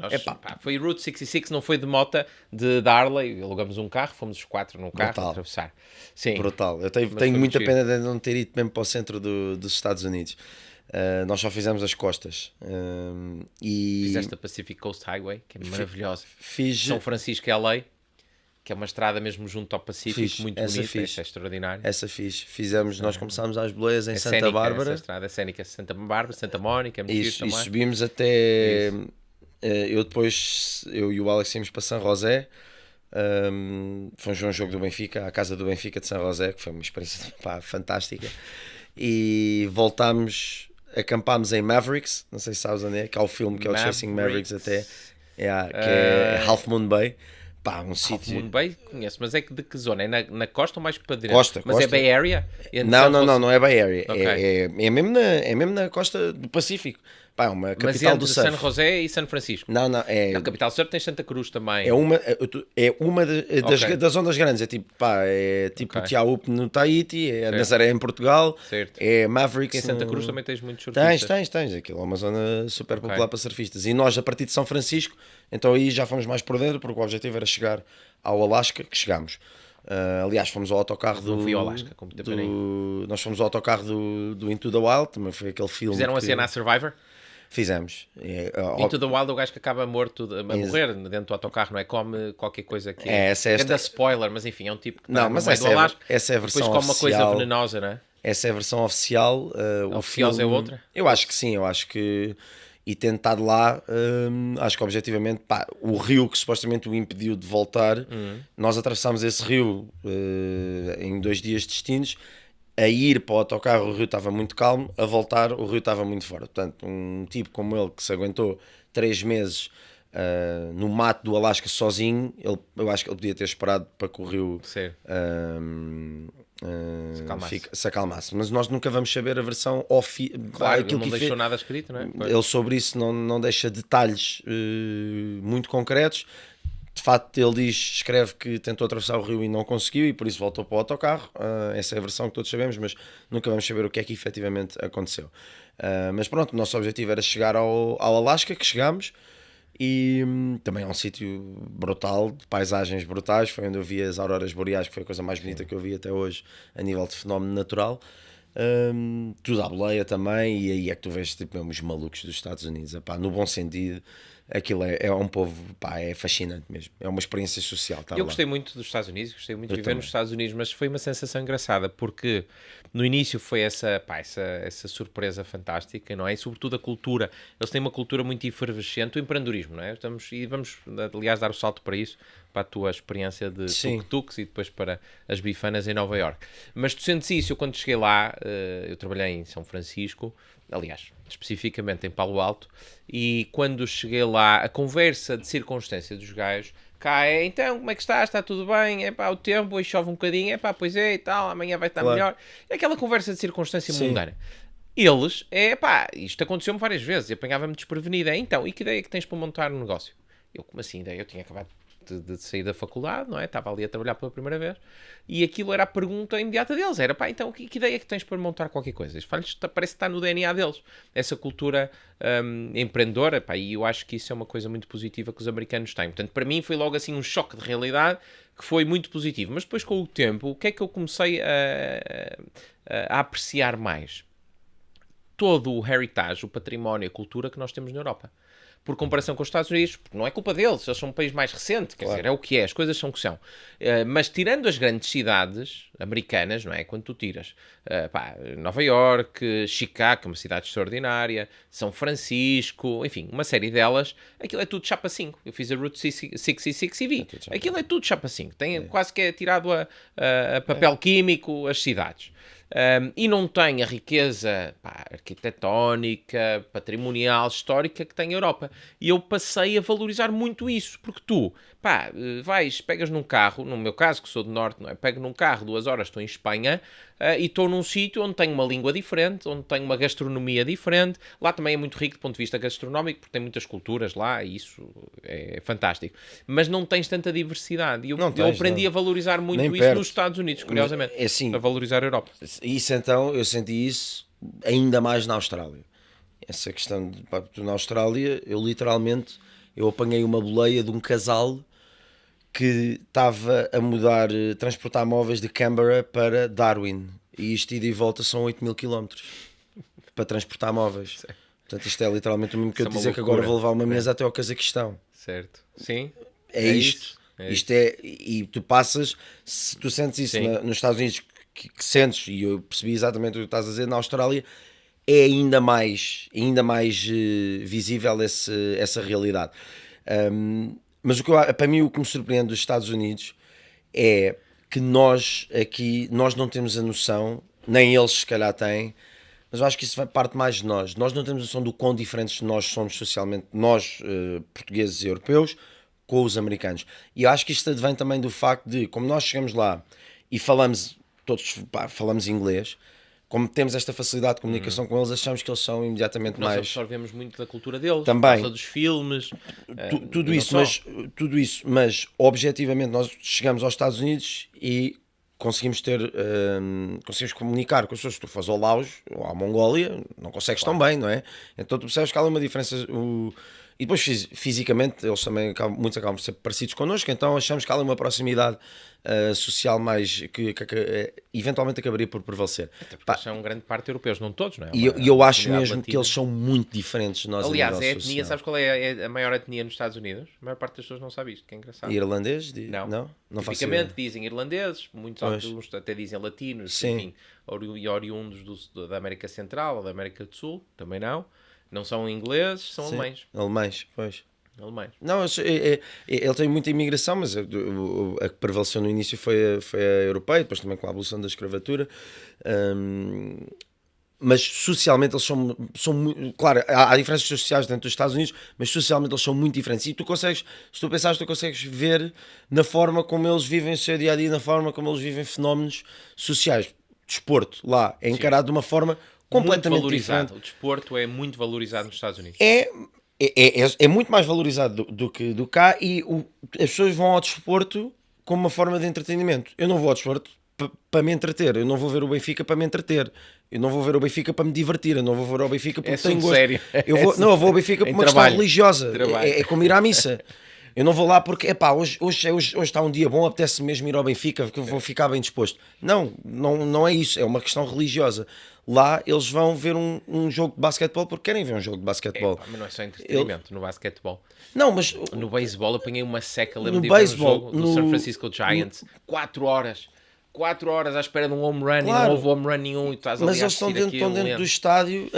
Foi Route 66, não foi de mota, de Harley. Alugamos um carro, fomos os 4 num carro a atravessar. Sim. Brutal. Eu tenho muita pena de não ter ido mesmo para o centro dos Estados Unidos. Nós só fizemos as costas. Fizeste a Pacific Coast Highway, que é maravilhosa. São Francisco e LA, que é uma estrada mesmo junto ao Pacífico, muito bonita, é extraordinário. Essa fiz. Nós começámos às boleias em Santa Bárbara. Essa estrada cénica, Santa Bárbara, Santa Mónica, e subimos até... Eu e o Alex íamos para São José, Fomos ver um jogo do Benfica, à casa do Benfica de São José, que foi uma experiência pá, fantástica. E voltámos, acampámos em Mavericks, não sei se sabes onde é, que há o filme que é o Chasing Mavericks até, que é Half Moon Bay. Pá, um Half sítio... Moon Bay, conheço, mas é que de que zona? É na costa ou mais para dentro? Costa, Mas costa. é Bay Area? Não é Bay Area. Ok. É mesmo na costa do Pacífico. Pá, é uma Mas capital do entre surf. San José e São Francisco? Não, Na capital surf tem Santa Cruz também. é uma Ok. das ondas grandes. É tipo, pá, é tipo Ok. Tiaúp no Tahiti, é Certo. Nazaré em Portugal, Certo. é Porque Mavericks em Santa no... Cruz também tens muitos surfistas. Tens. Aquilo é uma zona super Ok. popular para surfistas. E nós, a partir de São Francisco, então aí já fomos mais por dentro, porque o objetivo era chegar ao Alasca, que chegámos. Aliás, fomos ao autocarro do... Não fui ao Alasca, com muita pena aí. Nós fomos ao autocarro do Into the Wild, também foi aquele filme Fizeram a que cena a Survivor? fizemos. Into the Wild, o gajo que acaba morto, a morrer dentro do autocarro, não é? Come qualquer coisa que essa é é da spoiler, mas enfim, é um tipo que Não, está no mas meio do Alasca, essa é a depois versão come uma coisa oficial. venenosa, não é? Essa é a versão oficial. A oficiosa é outra? Eu acho que sim, eu acho que. E tendo estado lá, acho que objetivamente, pá, o rio que supostamente o impediu de voltar, nós atravessámos esse rio em 2 dias distintos. A ir para o autocarro, o rio estava muito calmo, a voltar, o rio estava muito forte. Portanto, um tipo como ele que se aguentou 3 meses no mato do Alasca sozinho, eu acho que ele podia ter esperado para que o rio se acalmasse. Mas nós nunca vamos saber a versão Claro, aquilo ele não que deixou nada escrito, não é? ele sobre isso não deixa detalhes muito concretos. De facto, ele escreve que tentou atravessar o rio e não conseguiu e por isso voltou para o autocarro. Essa é a versão que todos sabemos, mas nunca vamos saber o que é que efetivamente aconteceu. Mas pronto, o nosso objetivo era chegar ao Alasca, que chegámos, e também é um sítio brutal, de paisagens brutais. Foi onde eu vi as auroras boreais, que foi a coisa mais bonita que eu vi até hoje a nível de fenómeno natural. Tudo à boleia também, e aí é que tu vês tipo, os malucos dos Estados Unidos, epá, no bom sentido. Aquilo é um povo, pá, é fascinante mesmo, é uma experiência social. Eu gostei muito dos Estados Unidos, gostei muito de viver também. nos Estados Unidos, mas foi uma sensação engraçada, porque no início foi essa surpresa fantástica, não é? E sobretudo a cultura, eles têm uma cultura muito efervescente, o empreendedorismo, não é? Vamos, aliás, dar o salto para isso, para a tua experiência de tuk-tuks e depois para as bifanas em Nova Iorque. Mas tu sentes isso, eu quando cheguei lá, eu trabalhei em São Francisco, aliás, especificamente em Palo Alto, e quando cheguei lá, a conversa de circunstância dos gajos, cá é, então, como é que estás? Está tudo bem? É pá, o tempo, hoje chove um bocadinho, é pá, pois é e tal, amanhã vai estar melhor. É aquela conversa de circunstância mundana. Eles, isto aconteceu-me várias vezes, e apanhava-me desprevenido, então, e que ideia é que tens para montar um negócio? Eu, como assim, ideia? Eu tinha acabado de sair da faculdade, não é? Estava ali a trabalhar pela primeira vez e aquilo era a pergunta imediata deles, era pá, então que ideia é que tens para montar qualquer coisa? Parece que está no DNA deles, essa cultura empreendedora, pá, e eu acho que isso é uma coisa muito positiva que os americanos têm. Portanto, para mim foi logo assim um choque de realidade que foi muito positivo, mas depois com o tempo, o que é que eu comecei a apreciar mais? Todo o heritage, o património, a cultura que nós temos na Europa. Por comparação com os Estados Unidos, porque não é culpa deles, eles são um país mais recente, quer dizer, é o que é, as coisas são o que são. Mas tirando as grandes cidades americanas, não é? Quando tu tiras Nova York, Chicago, que é uma cidade extraordinária, São Francisco, enfim, uma série delas, aquilo é tudo chapa 5. Eu fiz a Route 66 e vi. Aquilo é tudo chapa 5. Tem quase que é tirado a papel químico as cidades. E não tem a riqueza arquitetónica, patrimonial, histórica que tem a Europa. E eu passei a valorizar muito isso, porque tu, pegas num carro, no meu caso, que sou do Norte, não é? Pego num carro, 2 horas, estou em Espanha, e estou num sítio onde tenho uma língua diferente, onde tenho uma gastronomia diferente. Lá também é muito rico do ponto de vista gastronómico, porque tem muitas culturas lá, e isso é fantástico. Mas não tens tanta diversidade. E eu aprendi a valorizar muito Nem isso perto. Nos Estados Unidos, curiosamente. É assim, a valorizar a Europa. Isso então, eu senti isso ainda mais na Austrália. Essa questão na Austrália, eu apanhei uma boleia de um casal que estava a transportar móveis de Canberra para Darwin. E isto ida e volta são 8.000 km para transportar móveis. Certo. Portanto, isto é literalmente o mesmo que eu Isso é uma dizer que loucura. agora vou levar uma mesa até ao Cazaquistão. Certo. Sim. É isto. Isto é, e tu passas, se tu sentes isso nos Estados Unidos, que sentes, e eu percebi exatamente o que estás a dizer, na Austrália é ainda mais visível essa realidade. Mas para mim o que me surpreende dos Estados Unidos é que nós aqui, nós não temos a noção, nem eles se calhar têm, mas eu acho que isso parte mais de nós. Nós não temos a noção do quão diferentes nós somos socialmente, nós, portugueses e europeus, com os americanos. E eu acho que isto advém também do facto de, como nós chegamos lá e falamos, todos falamos inglês, como temos esta facilidade de comunicação com eles, achamos que eles são imediatamente Nós mais... absorvemos muito da cultura deles, Também. por causa dos filmes. Tudo isso, mas objetivamente nós chegamos aos Estados Unidos e conseguimos conseguimos comunicar com as pessoas. Se tu fores ao Laos ou à Mongólia, não consegues tão bem, não é? Então tu percebes que há uma diferença. E depois fisicamente eles também muitos acabam por ser parecidos connosco, então achamos que há ali uma proximidade social mais que eventualmente acabaria por prevalecer. Até porque eles são grande parte europeus, não todos, não é? E eu acho mesmo latina. que eles são muito diferentes de nós. Aliás, a nível a etnia, social. sabes qual é a maior etnia nos Estados Unidos? A maior parte das pessoas não sabe isto, que é engraçado. Irlandês? Não faço ideia. Tipicamente dizem irlandeses, muitos alguns até dizem latinos, Sim. enfim, oriundos da América Central ou da América do Sul, também não. Não são ingleses, são alemães. Alemães, pois. Alemães. Não, ele tem muita imigração, mas a que prevaleceu no início foi a europeia, depois também com a abolição da escravatura. Mas socialmente eles são claro, há diferenças sociais dentro dos Estados Unidos, mas socialmente eles são muito diferentes. E tu consegues, se tu pensares, tu consegues ver na forma como eles vivem o seu dia a dia, na forma como eles vivem fenómenos sociais. Desporto lá é encarado de uma forma completamente muito valorizado. diferente. O desporto é muito valorizado nos Estados Unidos. É muito mais valorizado do que cá, e as pessoas vão ao desporto como uma forma de entretenimento. Eu não vou ao desporto para me entreter, eu não vou ver o Benfica para me entreter, eu não vou ver o Benfica para me divertir, eu não vou ver o Benfica porque tenho gosto. Sério. Eu vou ao Benfica por uma questão religiosa, é como ir à missa. Eu não vou lá porque, hoje está um dia bom, apetece mesmo ir ao Benfica, porque eu vou ficar bem disposto. Não é isso, é uma questão religiosa. Lá eles vão ver um jogo de basquetebol porque querem ver um jogo de basquetebol. Mas não é só entretenimento no basquetebol. Não, mas... No beisebol apanhei uma seca, lembro No de ver um beisebol, jogo do San Francisco Giants. 4 horas. 4 horas à espera de um home run, Claro. E não houve home run nenhum e tu estás ali Mas a eles estão assistir dentro aquilo, do estádio.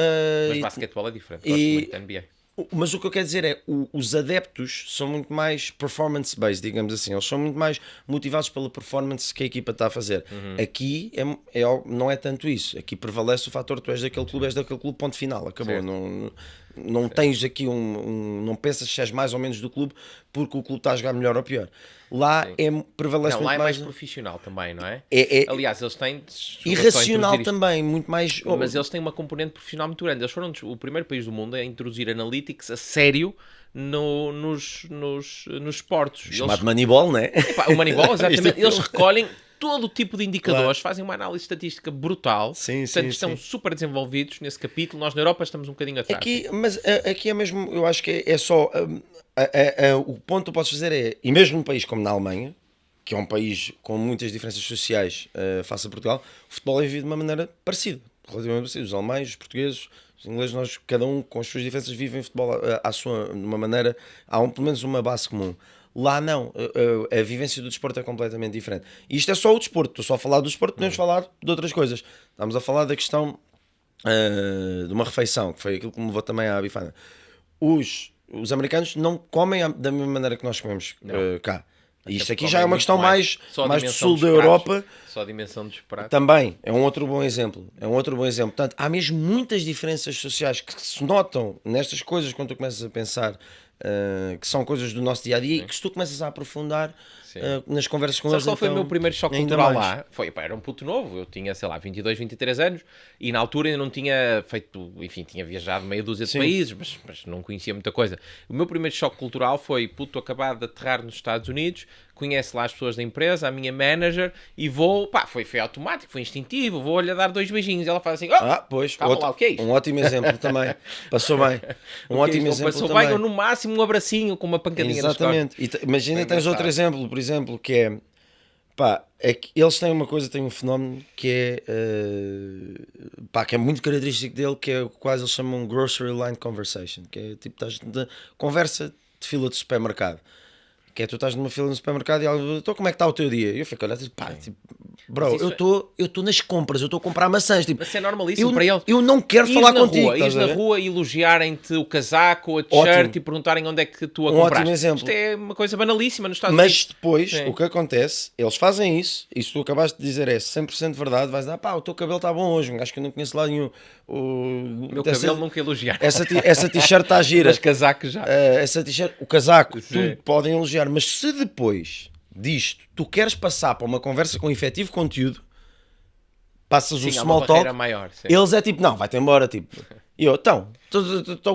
Mas basquetebol é diferente, gosto muito da NBA. Mas o que eu quero dizer é, os adeptos são muito mais performance-based, digamos assim. Eles são muito mais motivados pela performance que a equipa está a fazer. Aqui não é tanto isso. Aqui prevalece o fator, tu és daquele clube, ponto final, acabou. Não tens aqui não pensas se és mais ou menos do clube porque o clube está a jogar melhor ou pior. Lá prevalece Não, muito lá é mais... mais profissional também, não é? Aliás, eles têm... irracional também, muito mais... Mas eles têm uma componente profissional muito grande. Eles foram o primeiro país do mundo a introduzir analytics a sério nos esportes. Chamado Moneyball, não é? O Moneyball, exatamente. Eles recolhem todo tipo de indicadores, fazem uma análise estatística brutal. Portanto, estão super desenvolvidos nesse capítulo. Nós na Europa estamos um bocadinho atrás. Mas aqui é mesmo, eu acho que é só... o ponto que tu podes fazer é, e mesmo num país como na Alemanha, que é um país com muitas diferenças sociais face a Portugal, o futebol é vivido de uma maneira parecida, relativamente parecida. Os alemães, os portugueses, os ingleses, cada um com as suas diferenças vivem futebol de uma maneira, pelo menos uma base comum. Lá não, a vivência do desporto é completamente diferente. E isto é só o desporto, estou só a falar do desporto, podemos falar de outras coisas. Estamos a falar da questão de uma refeição, que foi aquilo que me levou também à bifana. Os americanos não comem da mesma maneira que nós comemos cá. Isto aqui já é uma questão mais do sul da Europa. Só a dimensão dos pratos. Também, é um outro bom exemplo. Portanto, há mesmo muitas diferenças sociais que se notam nestas coisas quando tu começas a pensar que são coisas do nosso dia-a-dia e que se tu começas a aprofundar nas conversas com eles... Qual foi o meu primeiro choque cultural lá? Era um puto novo, eu tinha, 22, 23 anos e na altura ainda não tinha feito, enfim, tinha viajado meia dúzia de países, mas não conhecia muita coisa. O meu primeiro choque cultural foi, acabado de aterrar nos Estados Unidos, conhece lá as pessoas da empresa, a minha manager, e vou, foi automático, foi instintivo, vou-lhe dar 2 beijinhos, e ela faz assim, calma lá, o que é isto? Um ótimo exemplo também, passou bem, exemplo passou também. Bem, ou no máximo um abracinho com uma pancadinha nas costas. Exatamente, imagina, tens outro exemplo, por exemplo, que é que eles têm uma coisa, têm um fenómeno que que é muito característico dele, que é o que quase eles chamam grocery line conversation, que é tipo, estás de conversa de fila de supermercado. Que é, tu estás numa fila no supermercado e ela, então como é que está o teu dia? E eu fico, olha, Bro, isso eu estou nas compras, eu estou a comprar maçãs. Tipo, Mas é normalíssimo para eles. Eu não quero falar contigo. Ires na rua e elogiarem-te o casaco ou a t-shirt Ótimo. e perguntarem onde é que tu a Um compraste. ótimo exemplo. Isto é uma coisa banalíssima nos Estados Unidos. Mas depois, Sim. o que acontece, eles fazem isso, e se tu acabaste de dizer é 100% verdade, vais dizer, pá, o teu cabelo está bom hoje, acho que eu não conheço lá nenhum. O meu cabelo nunca elogiar. Essa t-shirt está gira. Mas casaco já. Essa t-shirt, o casaco, Sim. tudo podem elogiar, mas se depois disto tu queres passar para uma conversa com efetivo conteúdo, passas o Sim, há small uma barreira talk, maior. Sim. eles é tipo, não, vai-te embora, tipo. E eu, então,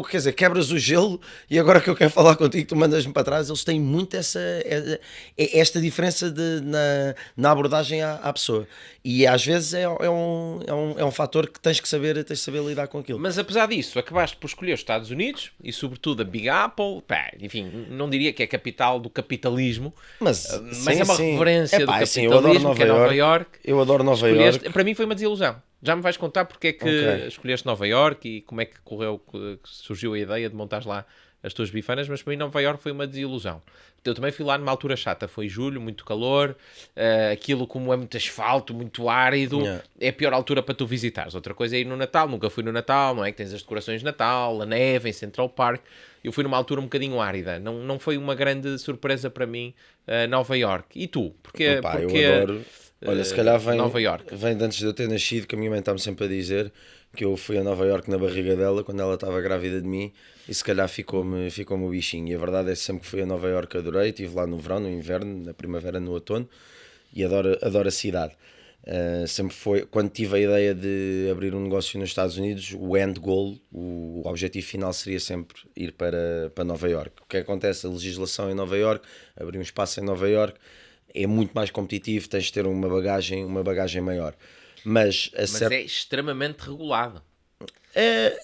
quer dizer, quebras o gelo e agora que eu quero falar contigo, tu mandas-me para trás. Eles têm muito esta diferença na abordagem à pessoa. E às vezes é um fator que tens que saber lidar com aquilo. Mas apesar disso, acabaste por escolher os Estados Unidos e sobretudo a Big Apple. Pá, enfim, não diria que é a capital do capitalismo, mas é uma referência do capitalismo, que é Nova York. Eu adoro Nova York. Para mim foi uma desilusão. Já me vais contar porque é que escolheste Nova York e como é que correu, que surgiu a ideia de montar lá as tuas bifanas, mas para mim Nova York foi uma desilusão. Eu também fui lá numa altura chata, foi julho, muito calor, aquilo como é muito asfalto, muito árido, é a pior altura para tu visitares. Outra coisa é ir no Natal, nunca fui no Natal, não é? Que tens as decorações de Natal, a neve em Central Park. Eu fui numa altura um bocadinho árida, não foi uma grande surpresa para mim Nova York. E tu? Porque eu adoro. Olha, se calhar vem de antes de eu ter nascido, que a minha mãe está-me sempre a dizer que eu fui a Nova York na barriga dela quando ela estava grávida de mim e se calhar ficou-me o bichinho. E a verdade é que sempre que fui a Nova York adorei, estive lá no verão, no inverno, na primavera, no outono e adoro a cidade. Sempre foi, quando tive a ideia de abrir um negócio nos Estados Unidos, o end goal, o objetivo final seria sempre ir para Nova York. O que acontece? A legislação em Nova York, abrir um espaço em Nova York é muito mais competitivo, tens de ter uma bagagem maior. Mas é extremamente regulado.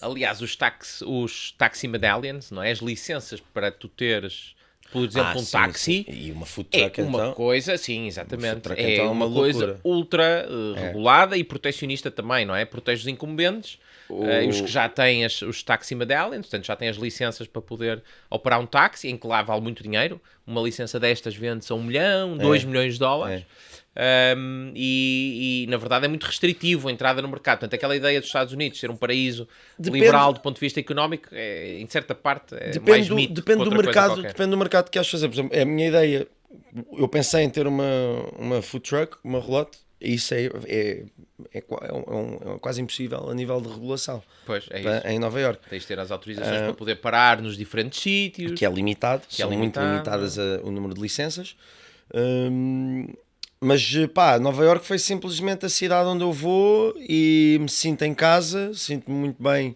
Aliás, os taxi medallions, não é? As licenças para tu teres, por exemplo, um táxi. E uma food truck, uma coisa, sim, exatamente. É então, uma coisa ultra regulada e protecionista também, não é? Protege os incumbentes, os que já têm os taxi medallions, portanto já têm as licenças para poder operar um táxi, em que lá vale muito dinheiro. Uma licença destas vende-se a 1 milhão, 2 milhões de dólares. E na verdade é muito restritivo a entrada no mercado. Portanto, aquela ideia dos Estados Unidos ser um paraíso liberal do ponto de vista económico, em certa parte, mais mito. Depende do mercado que queres fazer. Por exemplo, é a minha ideia. Eu pensei em ter uma food truck, uma relote, e isso é quase impossível a nível de regulação. Pois, é isso. Em Nova Iorque. Tens de ter as autorizações para poder parar nos diferentes sítios. Que é limitado, são muito limitadas o número de licenças. Mas pá, Nova Iorque foi simplesmente a cidade onde eu vou e me sinto em casa, sinto-me muito bem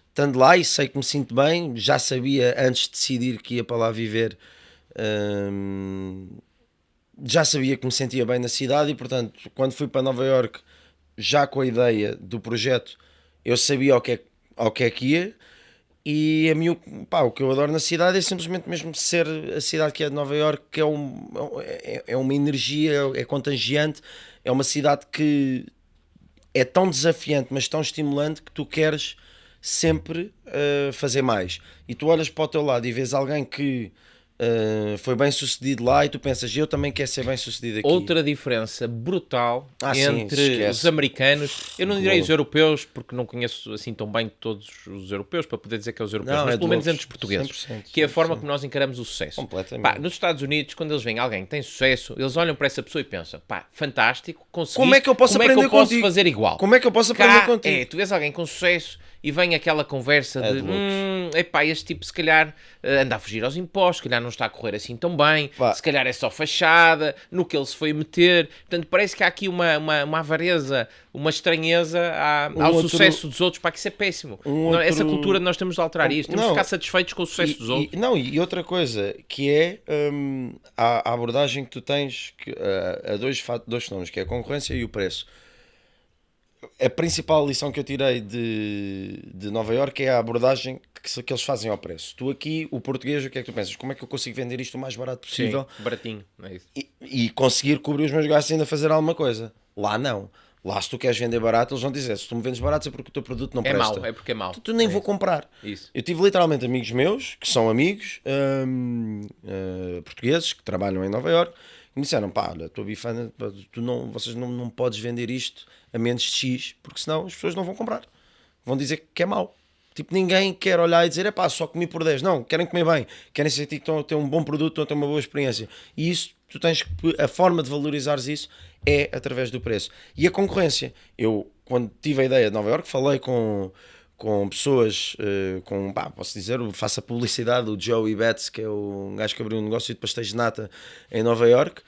estando lá e sei que me sinto bem. Já sabia antes de decidir que ia para lá viver, já sabia que me sentia bem na cidade e portanto quando fui para Nova Iorque já com a ideia do projeto eu sabia ao que é que ia. E a mim, o que eu adoro na cidade é simplesmente mesmo ser a cidade que é de Nova Iorque, que é uma energia, é contagiante, é uma cidade que é tão desafiante, mas tão estimulante que tu queres sempre fazer mais. E tu olhas para o teu lado e vês alguém que foi bem sucedido lá e tu pensas, eu também quero ser bem sucedido aqui. Outra diferença brutal entre os americanos, eu não direi os europeus, porque não conheço assim tão bem todos os europeus para poder dizer que é os europeus, mas pelo menos entre os portugueses, 100%, que é a forma como nós encaramos o sucesso. Completamente. Nos Estados Unidos, quando eles veem alguém que tem sucesso, eles olham para essa pessoa e pensam, fantástico, conseguiste, como é que eu posso fazer igual? Como é que eu posso aprender contigo? Tu vês alguém com sucesso e vem aquela conversa de este tipo se calhar anda a fugir aos impostos, se calhar não está a correr assim tão bem, se calhar é só fachada, no que ele se foi meter. Portanto, parece que há aqui uma avareza, uma estranheza ao sucesso dos outros. Que isso é péssimo. Essa cultura nós temos de alterar isto. Temos de ficar satisfeitos com o sucesso dos outros. E outra coisa, que é a abordagem que tu tens a dois fenómenos, que é a concorrência e o preço. A principal lição que eu tirei de Nova Iorque é a abordagem que eles fazem ao preço. Tu aqui, o português, o que é que tu pensas? Como é que eu consigo vender isto o mais barato possível? Sim, baratinho, é isso. E conseguir cobrir os meus gastos e ainda fazer alguma coisa. Lá não. Lá se tu queres vender barato, eles vão dizer, se tu me vendes barato é porque o teu produto não presta. É porque é mau. Tu nem vou comprar. Isso. Eu tive literalmente amigos meus, que são amigos portugueses, que trabalham em Nova Iorque, Me disseram, pá, olha, a tua bifana, vocês não podes vender isto a menos de X, porque senão as pessoas não vão comprar. Vão dizer que é mau. Tipo, ninguém quer olhar e dizer, é pá, só comi por 10. Não, querem comer bem, querem sentir que estão a ter um bom produto, estão a ter uma boa experiência. E isso, a forma de valorizares isso é através do preço. E a concorrência. Eu, quando tive a ideia de Nova Iorque, falei com pessoas, posso dizer, faço a publicidade, o Joey Betts, que é um gajo que abriu um negócio de pastéis de nata em Nova Iorque.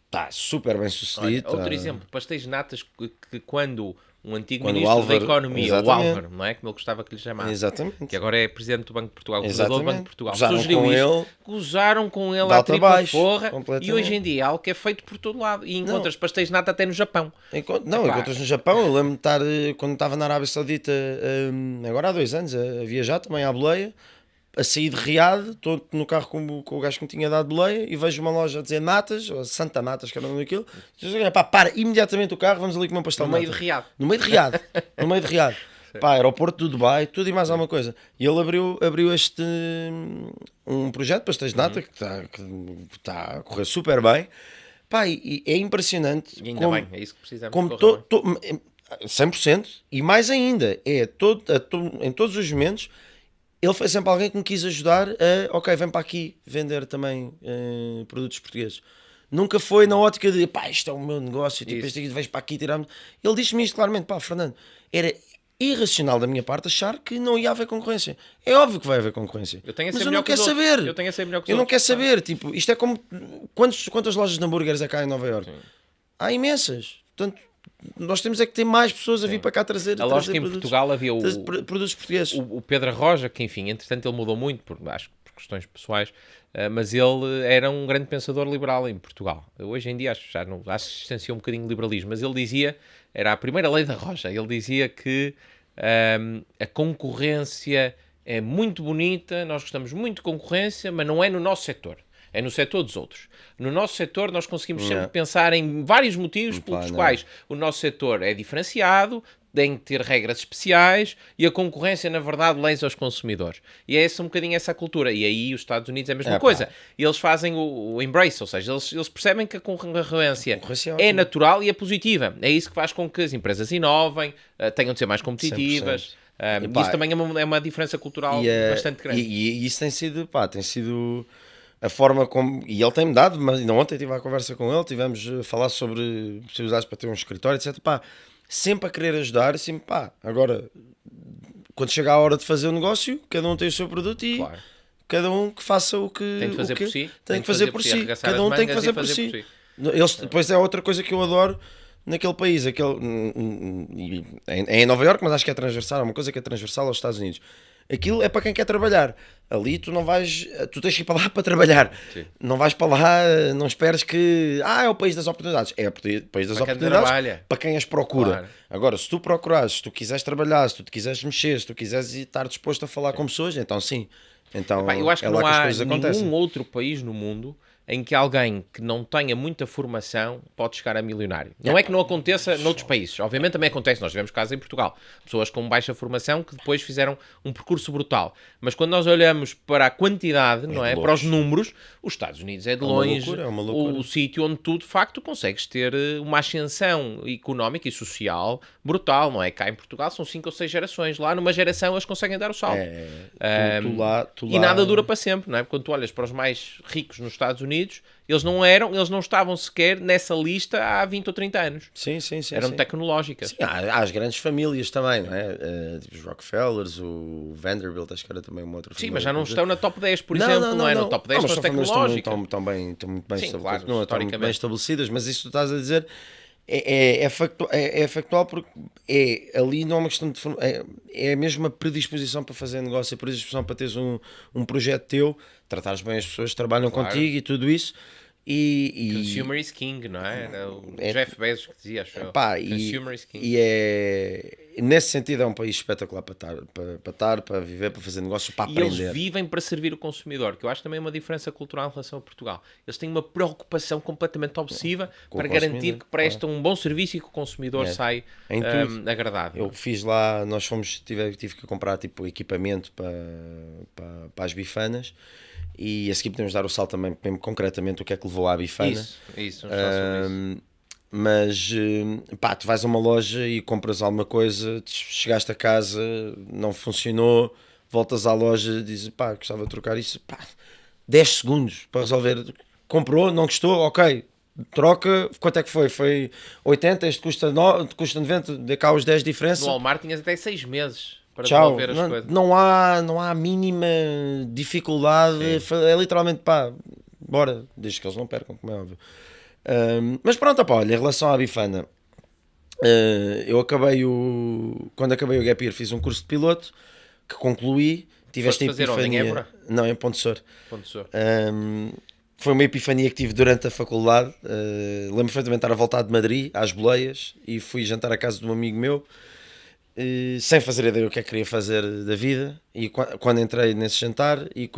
Está super bem sucedido. Olha, outro exemplo, pastéis de natas que quando um antigo Quando ministro Álvaro, da Economia, exatamente. o Álvaro, não é? Como ele gostava que lhe chamasse. Exatamente. Que agora é presidente do Banco de Portugal, governador do Banco de Portugal. Gozaram Sugeriu com isto, ele, gozaram com ele de à alto a tripla baixo, forra, e completamente. hoje em dia é algo que é feito por todo lado. E encontras pastéis de nata até no Japão. Encontras no Japão. Eu lembro de estar, quando estava na Arábia Saudita, agora há 2 anos, a viajar também à boleia, a sair de Riad, estou no carro com o gajo que me tinha dado boleia e vejo uma loja a dizer natas, ou Santa Natas, que era o nome daquilo. Pá, para imediatamente o carro, vamos ali comer um pastel No meio de Riad. No meio de Riad. No meio de Riad. Pá, aeroporto do Dubai, tudo e mais alguma coisa. E ele abriu este um projeto de pastéis de nata que está a correr super bem. Pá, e é impressionante. E ainda bem, é isso que precisamos. Como que corra bem. 100%, e mais ainda, em todos os momentos, ele foi sempre alguém que me quis ajudar ok, vem para aqui vender também produtos portugueses. Nunca foi na ótica de, pá, isto é o meu negócio, tipo, este aqui vens para aqui tirar-me. Ele disse-me isto claramente, pá, Fernando, era irracional da minha parte achar que não ia haver concorrência. É óbvio que vai haver concorrência. Mas eu não quero saber. Eu tenho a ser melhor que os Eu não outros. quero saber. Tipo, isto é como quantas lojas de hambúrgueres é cá em Nova Iorque? Há imensas. Portanto, nós temos é que ter mais pessoas a vir para cá trazer A lógica em produtos, Portugal havia produtos portugueses. o Pedro Arroja, que enfim, entretanto ele mudou muito, acho que por questões pessoais, mas ele era um grande pensador liberal em Portugal. Hoje em dia acho que se distanciou um bocadinho do liberalismo, mas ele dizia, era a primeira lei da Roja, ele dizia que a concorrência é muito bonita, nós gostamos muito de concorrência, mas não é no nosso setor. É no setor dos outros. No nosso setor nós conseguimos sempre pensar em vários motivos pelos quais o nosso setor é diferenciado, tem que ter regras especiais e a concorrência, na verdade, lesa aos consumidores. E é um bocadinho essa cultura. E aí os Estados Unidos é a mesma coisa. Eles fazem o embrace, ou seja, eles percebem que a concorrência é natural e é positiva. É isso que faz com que as empresas inovem, tenham de ser mais competitivas. Isso também é uma diferença cultural bastante grande. E isso tem sido a forma como... E ele tem-me dado, mas ainda ontem tive a conversa com ele, tivemos a falar sobre possibilidades para ter um escritório, etc. Pá, sempre a querer ajudar, sempre, pá, agora, quando chega a hora de fazer o negócio, cada um tem o seu produto e cada um que faça o que... Tem de fazer por si. Tem que fazer por si. Cada um tem que fazer por si. Depois é outra coisa que eu adoro naquele país, é em Nova Iorque, mas acho que é transversal, é uma coisa que é transversal aos Estados Unidos. Aquilo é para quem quer trabalhar. Ali tu tens que ir para lá para trabalhar. Sim. Não vais para lá, não esperes que é o país das oportunidades. É o país das oportunidades para quem as procura. Claro. Agora, se tu procurares, se tu quiseres trabalhar, se tu te quiseres mexer, se tu quiseres estar disposto a falar com pessoas, então sim. Então, eu acho que não há nenhum outro país no mundo em que alguém que não tenha muita formação pode chegar a milionário. Não é que não aconteça noutros países. Obviamente também acontece. Nós tivemos casos em Portugal. Pessoas com baixa formação que depois fizeram um percurso brutal. Mas quando nós olhamos para a quantidade, não é? Para os números, os Estados Unidos é de longe o sítio onde tu, de facto, consegues ter uma ascensão económica e social brutal, não é? Cá em Portugal são 5 ou 6 gerações. Lá numa geração eles conseguem dar o salto. E nada dura para sempre, não é? Quando tu olhas para os mais ricos nos Estados Unidos, eles não estavam sequer nessa lista há 20 ou 30 anos. Sim. Eram tecnológicas. Sim, há as grandes famílias também, não é? Tipo os Rockefellers, o Vanderbilt, acho que era também uma outra família. Sim, mas já não estão na top 10, por exemplo, não é? No top 10 são tecnológicas. Estão muito bem, sim, claro, estão muito bem estabelecidas, mas isso que tu estás a dizer é factual porque ali não é uma questão de é mesmo uma predisposição para fazer negócio, a predisposição para teres um projeto teu, tratares bem as pessoas que trabalham contigo e tudo isso. Consumer is king, não é? Era o Jeff Bezos que dizia, acho eu. Consumer is king. E nesse sentido é um país espetacular para viver, para fazer negócios, para E eles aprender. vivem para servir o consumidor, que eu acho também uma diferença cultural em relação a Portugal. Eles têm uma preocupação completamente obsessiva Com o para garantir consumidor, que prestam um bom serviço e que o consumidor sai Em tudo. agradável. Eu fiz lá, nós tive que comprar tipo equipamento para as bifanas, e a seguir podemos dar o salto também, mesmo concretamente, o que é que levou à bifana. Isso, vamos falar sobre isso. Mas pá, tu vais a uma loja e compras alguma coisa, chegaste a casa, não funcionou, voltas à loja e dizes, pá, gostava de trocar isso, pá, 10 segundos para resolver. Comprou, não gostou, ok, troca, quanto é que foi? Foi 80, este custa 90, dê cá os 10 No diferença. Walmart tinhas até 6 meses para Tchau, devolver as coisas. não há a mínima dificuldade, é literalmente pá, bora, desde que eles não percam, como é óbvio. Mas pronto, opá, olha, em relação à bifana, eu quando acabei o Gap Year fiz um curso de piloto que concluí, tive Foste esta fazer onde? Em epifania, Évora? não, em Ponte Sor. Ponto Sor. Foi uma epifania que tive durante a faculdade. Lembro perfeitamente de estar a voltar de Madrid às boleias e fui jantar à casa de um amigo meu, sem fazer ideia do que é que queria fazer da vida, e quando entrei nesse jantar, e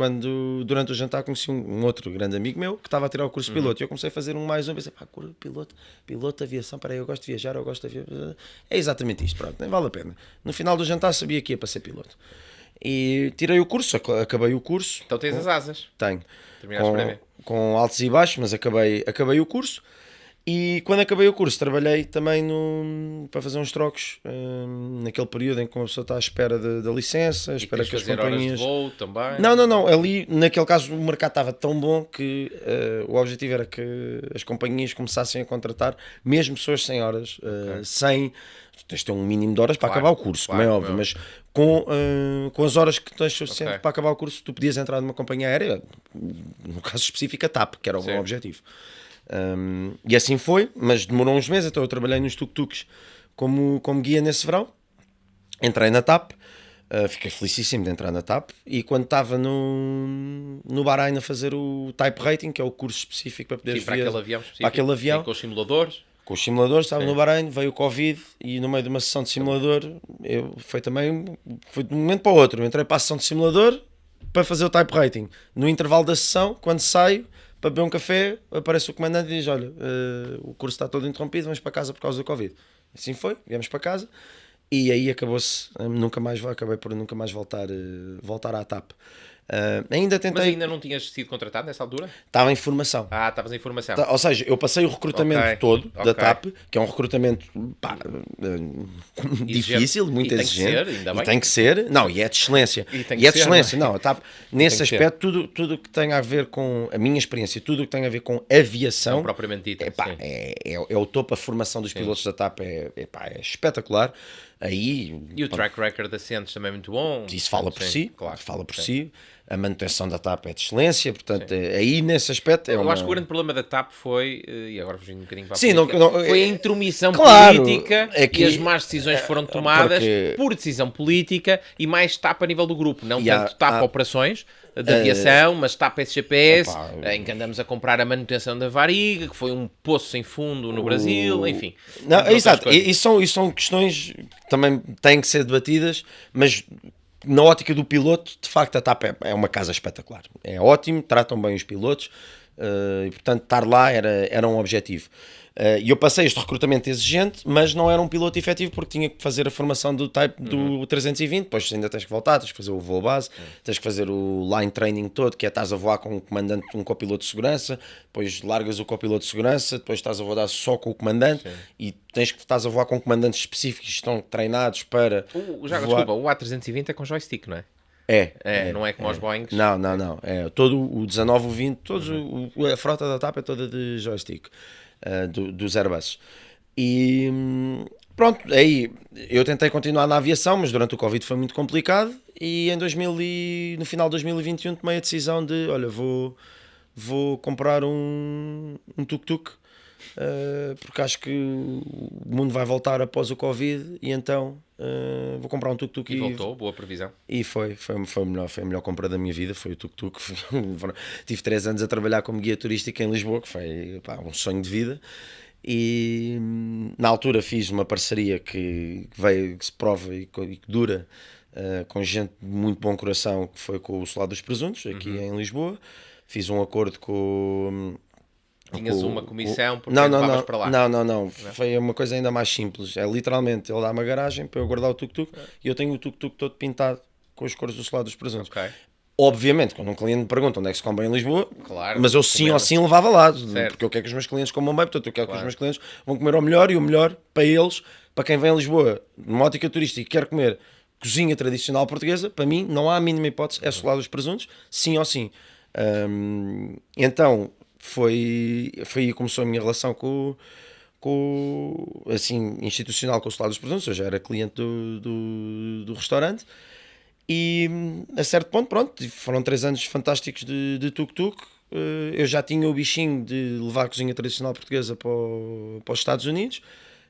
durante o jantar conheci um outro grande amigo meu que estava a tirar o curso de piloto, e eu comecei a fazer pensei, pá, piloto de aviação, peraí, eu gosto de viajar, eu gosto de aviação, é exatamente isto, pronto, nem vale a pena. No final do jantar sabia que ia para ser piloto, e tirei o curso, acabei o curso. Então tens as asas. Tenho, Terminaste prémio. com altos e baixos, mas acabei o curso. E quando acabei o curso, trabalhei também para fazer uns trocos, naquele período em que uma pessoa está à espera da licença, espera que as fazer companhias. horas de voo também. Não. Ali, naquele caso, o mercado estava tão bom que o objetivo era que as companhias começassem a contratar mesmo pessoas sem horas, sem. Tens de ter um mínimo de horas para acabar o curso, como é óbvio, mas com as horas que tens suficiente para acabar o curso, tu podias entrar numa companhia aérea, no caso específico a TAP, que era o meu objetivo. E assim foi, mas demorou uns meses. Então eu trabalhei nos tuk-tuks como guia nesse verão, entrei na TAP, fiquei felicíssimo de entrar na TAP, e quando estava no Bahrein a fazer o Type Rating, que é o curso específico para poderes para aquele avião específico. para aquele avião, com os simuladores. com os simuladores, estava no Bahrein, veio o Covid, e no meio de uma sessão de simulador, foi de um momento para o outro, eu entrei para a sessão de simulador para fazer o Type Rating. No intervalo da sessão, quando saio para beber um café, aparece o comandante e diz, olha, o curso está todo interrompido, vamos para casa por causa do Covid. Assim foi, viemos para casa, e aí acabei por nunca mais voltar à TAP. Ainda Mas tentei. ainda não tinhas sido contratado nessa altura? Estava em formação. Estavas em formação. Ou seja, eu passei o recrutamento todo da TAP, que é um recrutamento difícil, muito exigente. E tem que ser. Não, e é de excelência. E tem E é que de ser, excelência. não é? Não, a TAP, nesse aspecto, tudo que tem a ver com a minha experiência, tudo que tem a ver com aviação, Não propriamente dita, é o topo. A formação dos pilotos da TAP é espetacular. Aí, E o track record assentes também é muito bom. isso fala por si, claro. fala por si. A manutenção da TAP é de excelência, portanto, aí nesse aspecto Eu acho que o grande problema da TAP foi, e agora fugindo um bocadinho para a Sim, política, foi a intromissão claro, política, e as más decisões foram tomadas por decisão política, e mais TAP a nível do grupo, não tanto TAP operações de aviação, mas TAP SGPS, em que andamos a comprar a manutenção da Variga, que foi um poço sem fundo no Brasil, enfim. Não, exato, e são questões que também têm que ser debatidas, mas na ótica do piloto, de facto, a TAP é uma casa espetacular. É ótimo, tratam bem os pilotos, e portanto estar lá era um objetivo. E eu passei este recrutamento exigente, mas não era um piloto efetivo, porque tinha que fazer a formação do type do 320, depois ainda tens que voltar, tens que fazer o voo base, tens que fazer o line training todo, que é estás a voar com um comandante, um copiloto de segurança, depois largas o copiloto de segurança, depois estás a voar só com o comandante, e estás a voar com comandantes específicos que estão treinados para Desculpa, o A320 é com joystick, não é? Não é como os Boeing. Não. É todo o 19, o 20, a frota da TAP é toda de joystick, dos Airbus. E pronto, aí eu tentei continuar na aviação, mas durante o Covid foi muito complicado, e no final de 2021 tomei a decisão de, olha, vou comprar um tuk-tuk, porque acho que o mundo vai voltar após o Covid, e então vou comprar um tuk-tuk. E voltou, boa previsão. E foi a melhor compra da minha vida, foi o tuk-tuk. Tive 3 anos a trabalhar como guia turístico em Lisboa, que foi um sonho de vida. E na altura fiz uma parceria que veio, que se prova e que dura, com gente de muito bom coração, que foi com o Solado dos Presuntos, aqui em Lisboa. Fiz um acordo com... Tinhas uma comissão porque não, levavas para lá. Não. Foi uma coisa ainda mais simples. É literalmente, ele dá uma garagem para eu guardar o tuk-tuk e eu tenho o tuk-tuk todo pintado com as cores do Solado dos Presuntos. Ok. Obviamente, quando um cliente me pergunta onde é que se come bem em Lisboa, Claro, mas eu sim ou sim levava lá, certo. porque eu quero que os meus clientes comam bem, portanto eu quero que os meus clientes vão comer ao melhor, e o melhor para eles, para quem vem a Lisboa, numa ótica turística e quer comer cozinha tradicional portuguesa, para mim não há a mínima hipótese, é Solado dos Presuntos, sim ou sim. Então foi aí que começou a minha relação assim, institucional com o Solado dos Presuntos. Eu já era cliente do restaurante. E a certo ponto, pronto, foram 3 anos fantásticos de tuk-tuk. Eu já tinha o bichinho de levar a cozinha tradicional portuguesa para os Estados Unidos.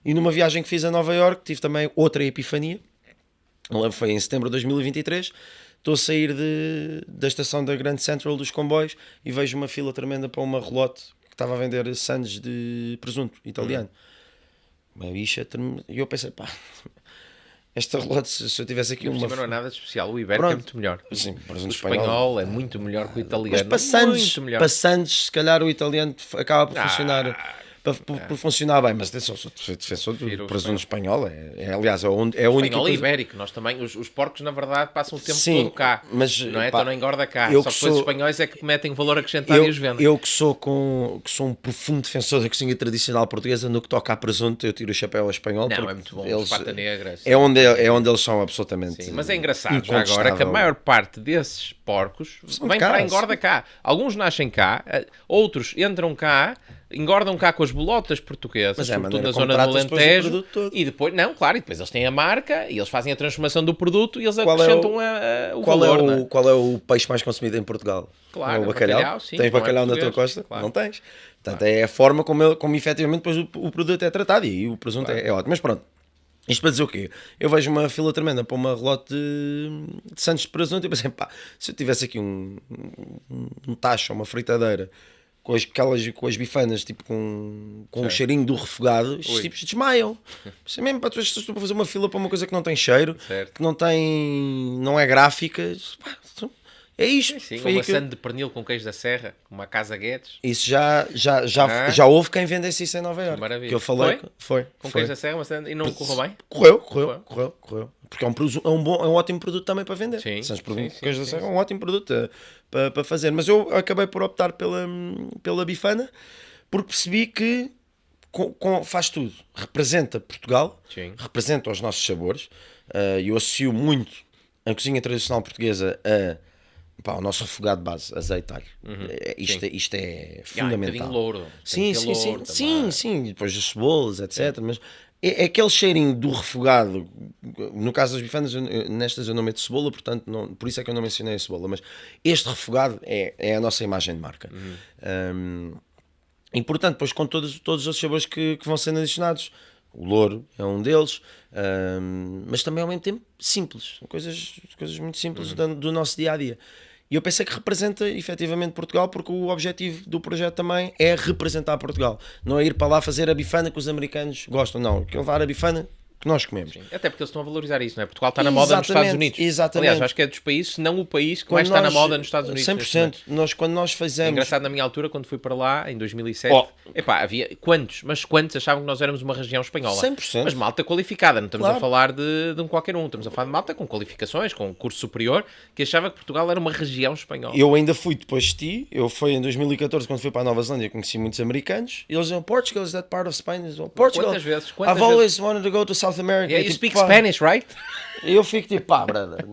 E numa viagem que fiz a Nova Iorque tive também outra epifania. Foi em setembro de 2023. Estou a sair da estação da Grand Central dos comboios e vejo uma fila tremenda para uma relote que estava a vender sandes de presunto italiano. Uma bicha tremenda. E eu pensei, pá... Esta relote, se eu tivesse aqui uma... não é nada de especial, o ibérico é muito melhor. Sim, o espanhol é muito melhor que o italiano. Mas passantes, se calhar o italiano acaba por funcionar... Por funcionar bem, mas atenção, sou defensor do presunto espanhol. Aliás, é a única espanhol coisa... e ibérico. Nós também, os porcos, na verdade, passam o tempo todo cá. Mas, não é? Então não engorda cá. Só que sou... os espanhóis é que metem valor acrescentado e os vendem. Eu que sou um profundo defensor da cozinha tradicional portuguesa, no que toca a presunto, eu tiro o chapéu ao espanhol. Não, é muito bom. Eles, pata negra. É onde eles são absolutamente... Sim, mas é engraçado já agora que a maior parte desses porcos vem para a engorda cá. Alguns nascem cá, outros entram cá, engordam cá com as bolotas portuguesas, sobretudo na zona do Alentejo, e depois, e depois eles têm a marca e eles fazem a transformação do produto e eles acrescentam o valor. Qual é o peixe mais consumido em Portugal? Claro, o bacalhau. Sim, tens bacalhau na tua costa? Claro. Não tens. Portanto, é a forma como efetivamente depois o produto é tratado, e o presunto é ótimo. Mas pronto, isto para dizer o quê? Eu vejo uma fila tremenda para uma relote de sandes de presunto e pensei, pá, se eu tivesse aqui um tacho, uma fritadeira, com as bifanas, tipo com um cheirinho do refogado, estes tipos desmaiam. Isso é mesmo, para tu fazer uma fila para uma coisa que não tem cheiro, que não é gráfica. É isto. Sim, uma maçã de pernil com queijo da serra, uma Casa Guedes. Isso já houve quem vendesse isso em Nova Iorque. Maravilha. Que eu falei. Foi. Com queijo da serra, e não correu bem? Correu. Porque é um ótimo produto também para vender. Sim, queijo da serra é um ótimo produto para fazer. Mas eu acabei por optar pela bifana, porque percebi que faz tudo. Representa Portugal, representa os nossos sabores. Eu associo muito a cozinha tradicional portuguesa ao nosso refogado de base, azeite, alho. Isto é fundamental. Um louro. Sim. E depois as cebolas, etc. Mas é aquele cheirinho do refogado. No caso das bifanas, nestas eu não meto cebola, portanto, por isso é que eu não mencionei a cebola. Mas este refogado é a nossa imagem de marca. E portanto, depois com todos os sabores que vão sendo adicionados. O louro é um deles, mas também ao mesmo tempo simples. Coisas muito simples do nosso dia-a-dia. E eu pensei que representa efetivamente Portugal, porque o objetivo do projeto também é representar Portugal. Não é ir para lá fazer a bifana que os americanos gostam, não. Que levar a bifana que nós comemos. Sim. Até porque eles estão a valorizar isso, não é? Portugal está na moda nos Estados Unidos. Exatamente. Aliás, acho que é dos países, se não o país que mais está na moda nos Estados Unidos. 100%. Quando nós fazemos... É engraçado, na minha altura, quando fui para lá, em 2007, havia quantos achavam que nós éramos uma região espanhola? 100%. Mas malta qualificada, não estamos a falar de um qualquer um, estamos a falar de malta com qualificações, com curso superior, que achava que Portugal era uma região espanhola. Eu ainda fui depois de ti, eu fui em 2014, quando fui para a Nova Zelândia, conheci muitos americanos, e eles diziam, Portugal is that part of Spain? Portugal. Quantas vezes? I've always wanted to go to South America. Yeah, you speak Spanish, right? E eu fico tipo, brother,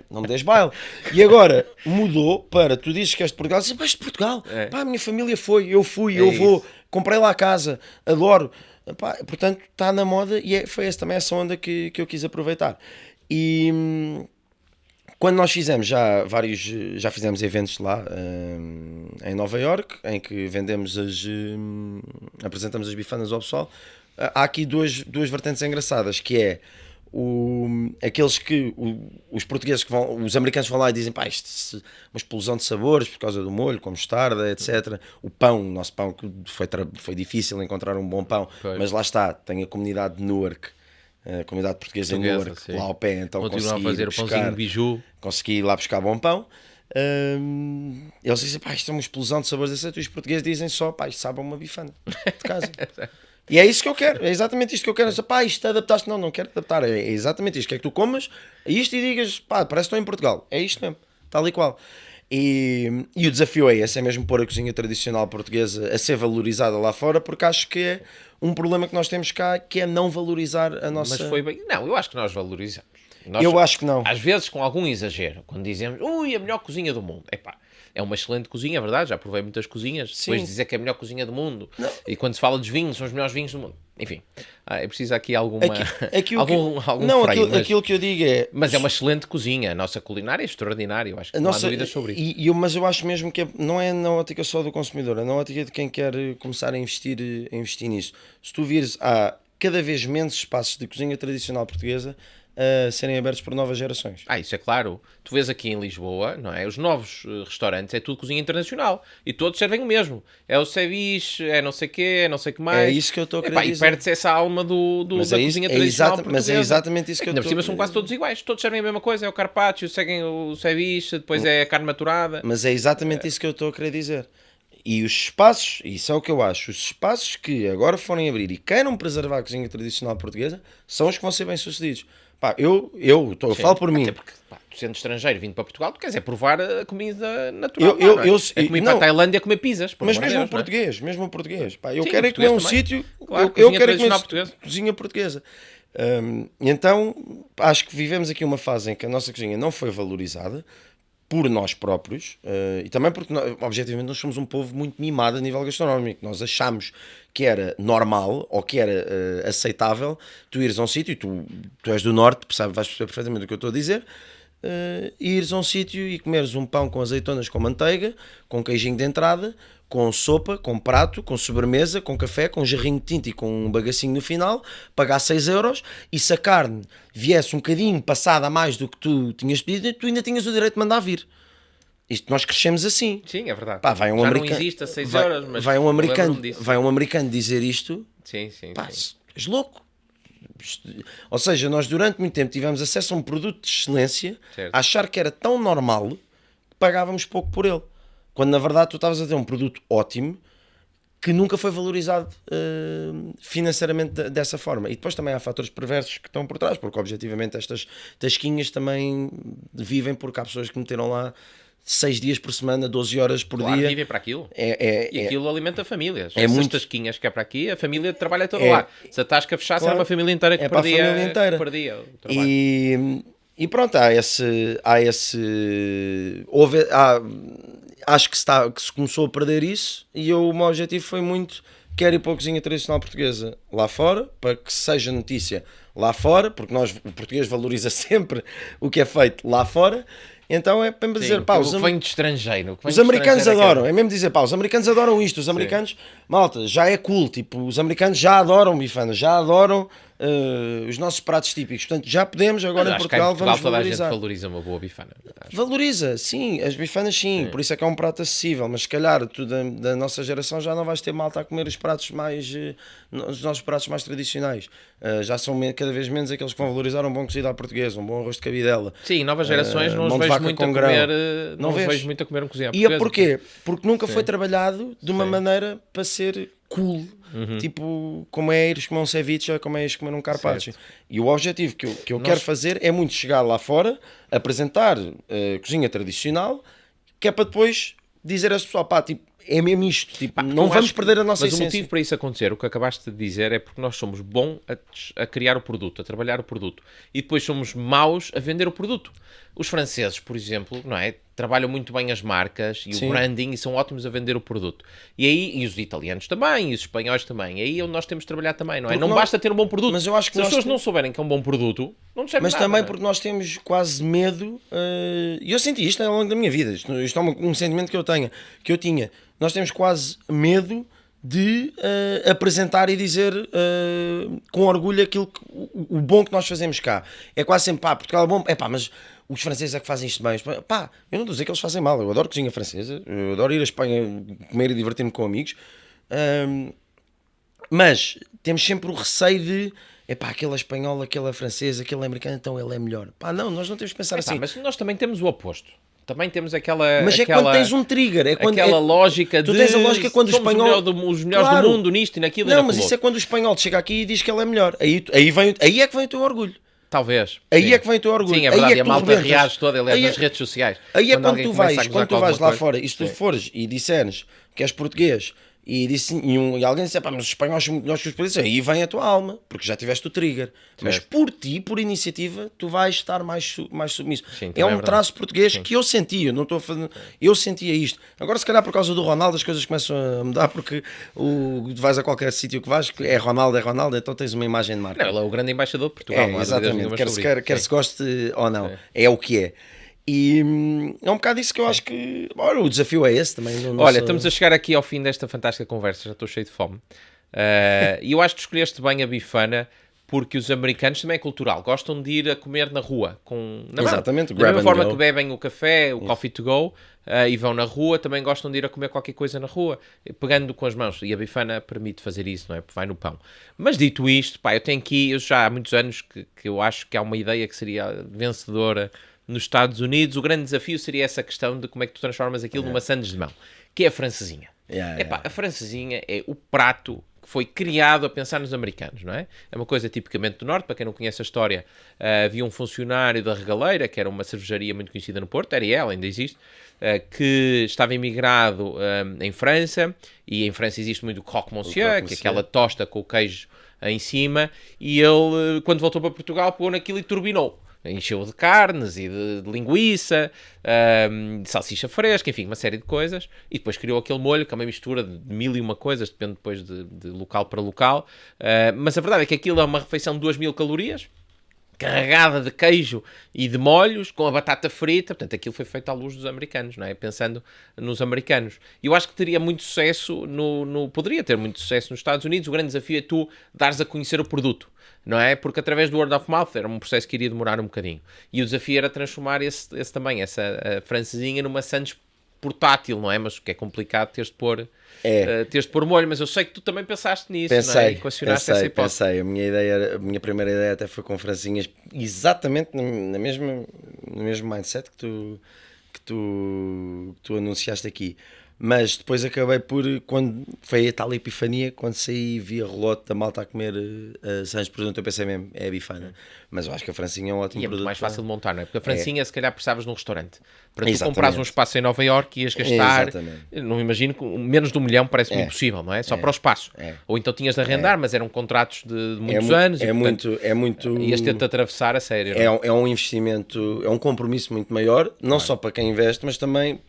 não me des baile. E agora mudou para, tu dizes que és de Portugal, dizes, mas de Portugal, a minha família foi, eu fui, eu vou, comprei lá a casa, adoro. Portanto, está na moda e foi também essa onda que eu quis aproveitar. E quando nós fizemos já fizemos eventos lá em Nova Iorque, em que apresentamos as bifanas ao pessoal. Há aqui duas vertentes engraçadas, que é aqueles que os portugueses que vão, os americanos vão lá e dizem, pá, isto é uma explosão de sabores por causa do molho, com mostarda, etc. O pão, o nosso pão, que foi difícil encontrar um bom pão, mas lá está, tem a comunidade de Newark, a comunidade portuguesa em Newark, sim, lá ao pé, então continuam a fazer o pãozinho de biju, consegui ir lá buscar bom pão. Eles dizem, pá, isto é uma explosão de sabores, etc. E os portugueses dizem só, pá, isto sabe a uma bifana de casa. E é isso que eu quero, é exatamente isto que eu quero. Pá, isto adaptaste, não quero adaptar, é exatamente isto. Quer que tu comas isto e digas, pá, parece que estou em Portugal. É isto mesmo, tal e qual. E o desafio é esse, é mesmo pôr a cozinha tradicional portuguesa a ser valorizada lá fora, porque acho que é um problema que nós temos cá, que é não valorizar a nossa... Mas foi bem... Não, eu acho que nós valorizamos. Eu acho que não. Às vezes com algum exagero, quando dizemos, ui, a melhor cozinha do mundo. Epá, é uma excelente cozinha, é verdade, já provei muitas cozinhas. Sim. Depois de dizer que é a melhor cozinha do mundo. Não. E quando se fala dos vinhos, são os melhores vinhos do mundo. Enfim, é preciso aqui alguma... Aquilo que eu digo é... Mas é uma excelente cozinha, a nossa culinária é extraordinária, eu acho que não há dúvidas sobre isso. Mas eu acho mesmo que não é na ótica só do consumidor, é na ótica de quem quer começar a investir nisso. Se tu vires, há cada vez menos espaços de cozinha tradicional portuguesa a serem abertos por novas gerações. Isso é claro. Tu vês aqui em Lisboa, não é? Os novos restaurantes é tudo cozinha internacional e todos servem o mesmo. É o ceviche, é não sei o quê, é não sei o que mais. É isso que eu estou a querer dizer. E perde-se essa alma da cozinha tradicional portuguesa. Mas é exatamente isso que eu estou a dizer. Por cima são quase todos iguais. Todos servem a mesma coisa. É o carpaccio, seguem o ceviche, depois é a carne maturada. Mas é exatamente isso que eu estou a querer dizer. E os espaços, isso é o que eu acho, os espaços que agora forem abrir e queiram preservar a cozinha tradicional portuguesa são os que vão ser bem-sucedidos. Pá, eu falo por mim. Até porque, pá, tu sendo estrangeiro vindo para Portugal, tu queres provar a comida natural. É comer para a Tailândia, é comer pizzas. Mas mesmo o português. Pá, eu quero comer um sítio. Claro, eu quero comer cozinha portuguesa. Então, acho que vivemos aqui uma fase em que a nossa cozinha não foi valorizada por nós próprios, e também porque, objetivamente, nós somos um povo muito mimado a nível gastronómico. Nós achamos que era normal, ou que era aceitável, tu ires a um sítio, e tu és do Norte, vais perceber perfeitamente o que eu estou a dizer, ires a um sítio e comeres um pão com azeitonas com manteiga, com queijinho de entrada, com sopa, com prato, com sobremesa, com café, com jarrinho de tinta e com um bagacinho no final, pagar 6€, e se a carne viesse um bocadinho passada a mais do que tu tinhas pedido, tu ainda tinhas o direito de mandar vir. Isto, nós crescemos assim. Sim, é verdade. Pá, não existe a 6€, mas vai um americano dizer isto, sim. És louco. Ou seja, nós durante muito tempo tivemos acesso a um produto de excelência, a achar que era tão normal que pagávamos pouco por ele. Quando na verdade tu estavas a ter um produto ótimo que nunca foi valorizado financeiramente dessa forma. E depois também há fatores perversos que estão por trás, porque objetivamente estas tasquinhas também vivem porque há pessoas que meteram lá 6 dias por semana, 12 horas por dia. Vivem para aquilo. E aquilo alimenta famílias. Essas tasquinhas que é para aqui, a família trabalha toda lá. Se a tasca fechasse, era uma família inteira que perdia o trabalho. E pronto, acho que se começou a perder isso, e o meu objetivo foi muito, quero ir para a cozinha tradicional portuguesa lá fora, para que seja notícia lá fora, porque o português valoriza sempre o que é feito lá fora. Então é para me dizer, pá, o que vem de estrangeiro. Os americanos adoram, é mesmo dizer, pá, os americanos adoram isto, os americanos, malta, já é cool, tipo, os americanos já adoram bifanas, já adoram os nossos pratos típicos, portanto já podemos agora em Portugal, vamos valorizar. Toda a gente valoriza uma boa bifana. Valoriza, sim, as bifanas sim, por isso é que é um prato acessível, mas se calhar tu da nossa geração já não vais ter malta a comer os pratos os nossos pratos mais tradicionais. Já são cada vez menos aqueles que vão valorizar um bom cozido à portuguesa, um bom arroz de cabidela. Sim, novas gerações não os vejo muito a comer, não vejo muito a comer um cozido à portuguesa. E é porquê? Porque nunca foi trabalhado de uma maneira para ser cool. Tipo, como é ires comer um ceviche ou como é ires comer um carpaccio. E o objetivo que eu quero fazer é muito chegar lá fora, apresentar cozinha tradicional, que é para depois dizer às pessoas, pá, tipo, é mesmo isto, tipo, não vamos perder a nossa essência. Mas o motivo para isso acontecer, o que acabaste de dizer, é porque nós somos bons a criar o produto, a trabalhar o produto, e depois somos maus a vender o produto. Os franceses, por exemplo, não é? Trabalham muito bem as marcas e o branding e são ótimos a vender o produto. E os italianos também, e os espanhóis também. E aí é onde nós temos de trabalhar também, não é? Não basta ter um bom produto. Mas eu acho que se as pessoas não souberem que é um bom produto, não serve nada. Mas também porque nós temos quase medo, e eu senti isto ao longo da minha vida, isto é um sentimento que eu tinha. Nós temos quase medo de apresentar e dizer com orgulho aquilo o bom que nós fazemos cá é quase sempre, pá, Portugal é bom, é pá, mas os franceses é que fazem isto bem. Pá, eu não estou a dizer que eles fazem mal, eu adoro cozinha francesa, eu adoro ir à Espanha comer e divertir-me com amigos, mas temos sempre o receio de, epá, aquela espanhola, aquela francesa, aquela americana, então ele é melhor. Pá, não, nós não temos que pensar assim. Mas nós também temos o oposto. Também temos aquela... Mas é quando tens um trigger. É quando, aquela lógica de... Tu tens a lógica quando o espanhol... os melhores claro, do mundo nisto e naquilo. Não, mas isso é quando o espanhol chega aqui e diz que ele é melhor. Aí é que vem o teu orgulho. Talvez. Aí sim. é que vem o teu orgulho. Sim, é verdade. Aí E a malta reage toda, aliás, nas redes sociais. Aí é quando tu vais lá coisa. fora e se tu fores e disseres que és português e alguém disser, pá, mas os espanhóis são muito melhores que os portugueses, aí vem a tua alma, porque já tiveste o trigger. Mas por ti, por iniciativa, tu vais estar mais submisso. Sim, é um traço português sim. que eu sentia, eu não estou a fazer, eu sentia isto. Agora, se calhar por causa do Ronaldo, as coisas começam a mudar, porque tu vais a qualquer sítio que vais, é Ronaldo, então tens uma imagem de marca. Não, ele é o grande embaixador de Portugal. É, exatamente, quer se goste ou não, é o que é. E é um bocado isso que eu acho que... Ora, o desafio é esse também. Olha, estamos a chegar aqui ao fim desta fantástica conversa, já estou cheio de fome. E eu acho que escolheste bem a bifana, porque os americanos também é cultural, gostam de ir a comer na rua. Exatamente, da mesma forma que bebem o café, o coffee to go, e vão na rua, também gostam de ir a comer qualquer coisa na rua, pegando com as mãos. E a bifana permite fazer isso, não é? Porque vai no pão. Mas dito isto, pá, eu tenho aqui, eu já há muitos anos que eu acho que há uma ideia que seria vencedora nos Estados Unidos. O grande desafio seria essa questão de como é que tu transformas aquilo numa sandes de mão, que é a francesinha. A francesinha é o prato que foi criado a pensar nos americanos, não é? É uma coisa tipicamente do Norte. Para quem não conhece a história, havia um funcionário da Regaleira, que era uma cervejaria muito conhecida no Porto, era ela, ainda existe, que estava imigrado em França, e em França existe muito o croque monsieur, que é aquela tosta com o queijo em cima, e ele, quando voltou para Portugal, pegou naquilo e turbinou. Encheu de carnes e de linguiça, de salsicha fresca, enfim, uma série de coisas. E depois criou aquele molho, que é uma mistura de mil e uma coisas, depende depois de local para local. Mas a verdade é que aquilo é uma refeição de 2000 calorias, carregada de queijo e de molhos, com a batata frita. Portanto, aquilo foi feito à luz dos americanos, não é? Pensando nos americanos. E eu acho que teria muito sucesso, poderia ter muito sucesso nos Estados Unidos. O grande desafio é tu dares a conhecer o produto, não é? Porque através do word of mouth era um processo que iria demorar um bocadinho. E o desafio era transformar essa francesinha numa sandes portátil, não é? Mas o que é complicado teres de pôr molho, mas eu sei que tu também pensaste nisso, não é? Equacionaste essa hipótese. Pensei, a minha primeira ideia até foi com francinhas, exatamente no mesmo mindset que tu anunciaste aqui. Mas depois acabei quando foi a tal epifania, quando saí via relote da malta a comer Santos, por exemplo, eu pensei mesmo, é a bifana. Mas eu acho que a francinha é um ótimo produto. E é muito mais fácil de montar, não é? Porque a francinha, se calhar, precisavas num restaurante. Para tu comprares um espaço em Nova Iorque, ias gastar, não imagino, menos de $1 milhão, parece-me impossível, não é? Só para o espaço. Ou então tinhas de arrendar, mas eram contratos de muitos anos. Ias ter-te atravessar a sério. É um investimento, é um compromisso muito maior, não só para quem investe, mas também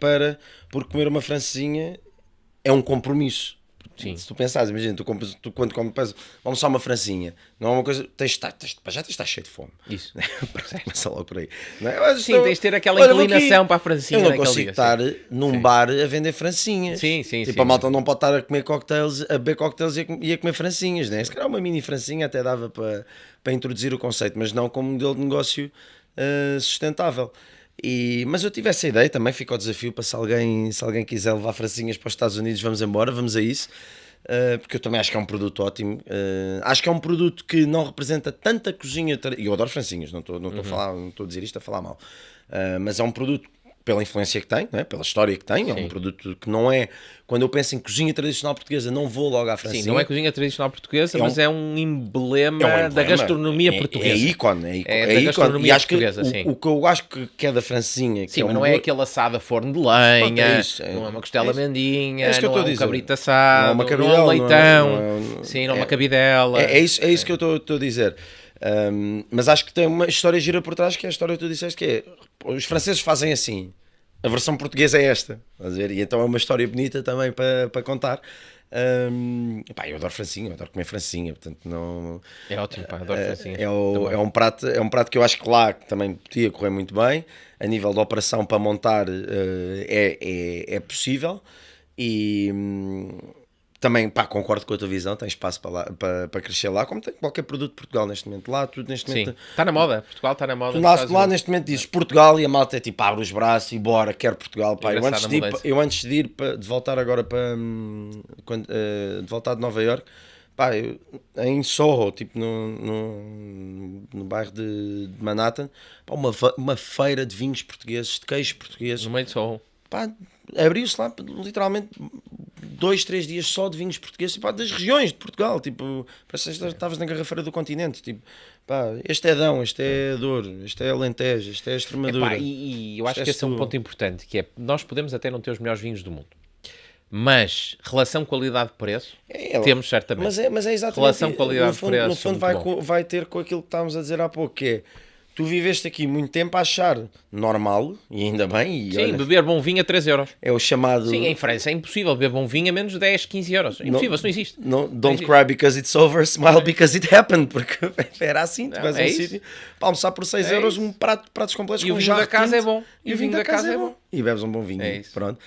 porque comer uma francesinha é um compromisso. Sim. Se tu pensares, imagina, tu quando comes, vamos só uma francinha, não é uma coisa, já tens de estar cheio de fome. Isso. Começa logo por aí. Não é? Sim, tens de ter aquela inclinação para a francinha. Eu não consigo estar num bar a vender francinhas. Sim. Tipo, a malta não pode estar a beber cocktails e a comer francinhas, né? Se calhar uma mini francinha até dava para introduzir o conceito, mas não como modelo de negócio sustentável. Mas eu tive essa ideia, também fica o desafio para se alguém quiser levar francinhas para os Estados Unidos, vamos embora, vamos a isso, porque eu também acho que é um produto ótimo. Acho que é um produto que não representa tanta cozinha, e eu adoro francinhas, não estou a dizer isto a falar mal, mas é um produto pela influência que tem, não é? Pela história que tem. Sim. É um produto que não é... Quando eu penso em cozinha tradicional portuguesa, não vou logo à francinha. Sim, não é cozinha tradicional portuguesa, mas é um emblema da gastronomia portuguesa. É ícone. Da gastronomia e acho portuguesa, que sim. O que eu acho que é da francinha... Sim, mas não é aquele assado a forno de lenha, não é uma costela mendinha, não é um cabrito assado, não é um leitão, não é uma cabidela. É isso que eu estou a dizer. Mas acho que tem uma história gira por trás, que é a história que tu disseste, que é os franceses fazem assim, a versão portuguesa é esta, estás a ver? E então é uma história bonita também para contar. Eu adoro francinha, eu adoro comer francinha, portanto não... É ótimo, adoro francinha. É um prato que eu acho que lá também podia correr muito bem, a nível de operação para montar é possível, e também, pá, concordo com a tua visão, tem espaço para crescer lá, como tem qualquer produto de Portugal neste momento. Lá, tudo neste Sim, momento... está na moda. Portugal está na moda. Tu nos nasces Estados lá, Unidos. neste momento dizes Portugal e a malta é tipo, abre os braços e bora, quero Portugal. Pá, Engraçada mudança. eu antes de ir, de voltar agora para... de voltar de Nova Iorque, pá, em Soho, tipo no bairro de Manhattan, pá, uma feira de vinhos portugueses, de queijos portugueses. No meio de Soho. Pá, abriu-se lá literalmente 2, 3 dias só de vinhos portugueses, pá, das regiões de Portugal, tipo, parece que estavas na garrafeira do continente, tipo, pá, este é Dão, este é Douro, este é Alentejo, este é Extremadura. Epá, e eu acho Isto que é esse é um tudo. ponto importante, que é, nós podemos até não ter os melhores vinhos do mundo, mas relação qualidade-preço temos certamente. Mas é exatamente Relação qualidade-preço, no fundo muito vai ter com aquilo que estávamos a dizer há pouco, que é, tu viveste aqui muito tempo a achar normal, e ainda bem, e Sim, olha, beber bom vinho a 3 euros. é o chamado... Sim, em França é impossível beber bom vinho a menos de 10, 15 euros. É impossível, isso não existe. Don't existe. cry because it's over, smile because it happened, porque era assim, tu Não, vais a é um isso. sítio para almoçar por 6 É euros isso. um pratos completos E com o um vinho jarro da casa quente, é bom. E o vinho da casa é bom. E bebes um bom vinho, É isso. pronto.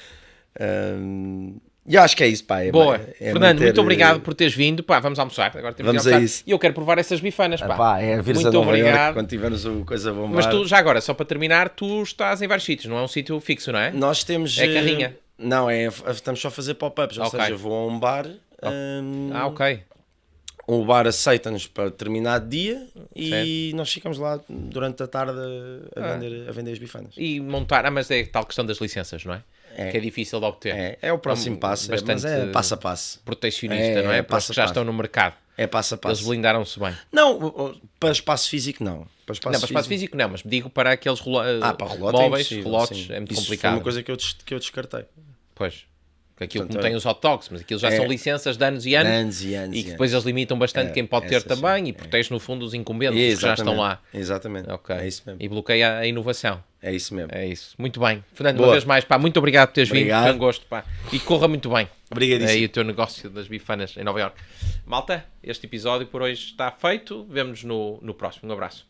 E eu acho que é isso, pá. Boa. Fernando, manter, muito obrigado por teres vindo. Pá, vamos almoçar. Agora temos Vamos de a almoçar. isso. E eu quero provar essas bifanas, pá. Pá, é vires a Muito Nova Iorque obrigado. quando tivermos o coisa bombar. Mas tu, já agora, só para terminar, tu estás em vários sítios, não é um sítio fixo, não é? Nós temos... É carrinha. Não, estamos só a fazer pop-ups, ou Ok. seja, eu vou a um bar... Ok. O bar aceita-nos para determinado dia e nós ficamos lá durante a tarde a vender as bifanas. E montar... mas é tal questão das licenças, não é? Que é difícil de obter. É o próximo passo, mas é passo a passo. Protecionista, não é? Para os que já estão no mercado. É passo a passo. Eles blindaram-se bem. Não, para espaço físico não. Para Espaço físico não, mas digo para aqueles para relote móveis, é impossível, relotes, sim. é muito Isso complicado. foi uma coisa que eu descartei. Pois. Aquilo Portanto, como tem os hot dogs, mas aquilo já são licenças de anos e anos. E que depois eles limitam bastante quem pode ter também e protege no fundo os incumbentes que já estão lá. Exatamente. Ok. É isso mesmo. E bloqueia a inovação. É isso mesmo. É isso. Muito bem. Fernando, Boa. uma vez mais, pá, muito obrigado por teres vindo. Obrigado. Foi um gosto, pá. E corra muito bem. Obrigadíssimo. Aí o teu negócio das bifanas em Nova Iorque. Malta, este episódio por hoje está feito. Vemo-nos no próximo. Um abraço.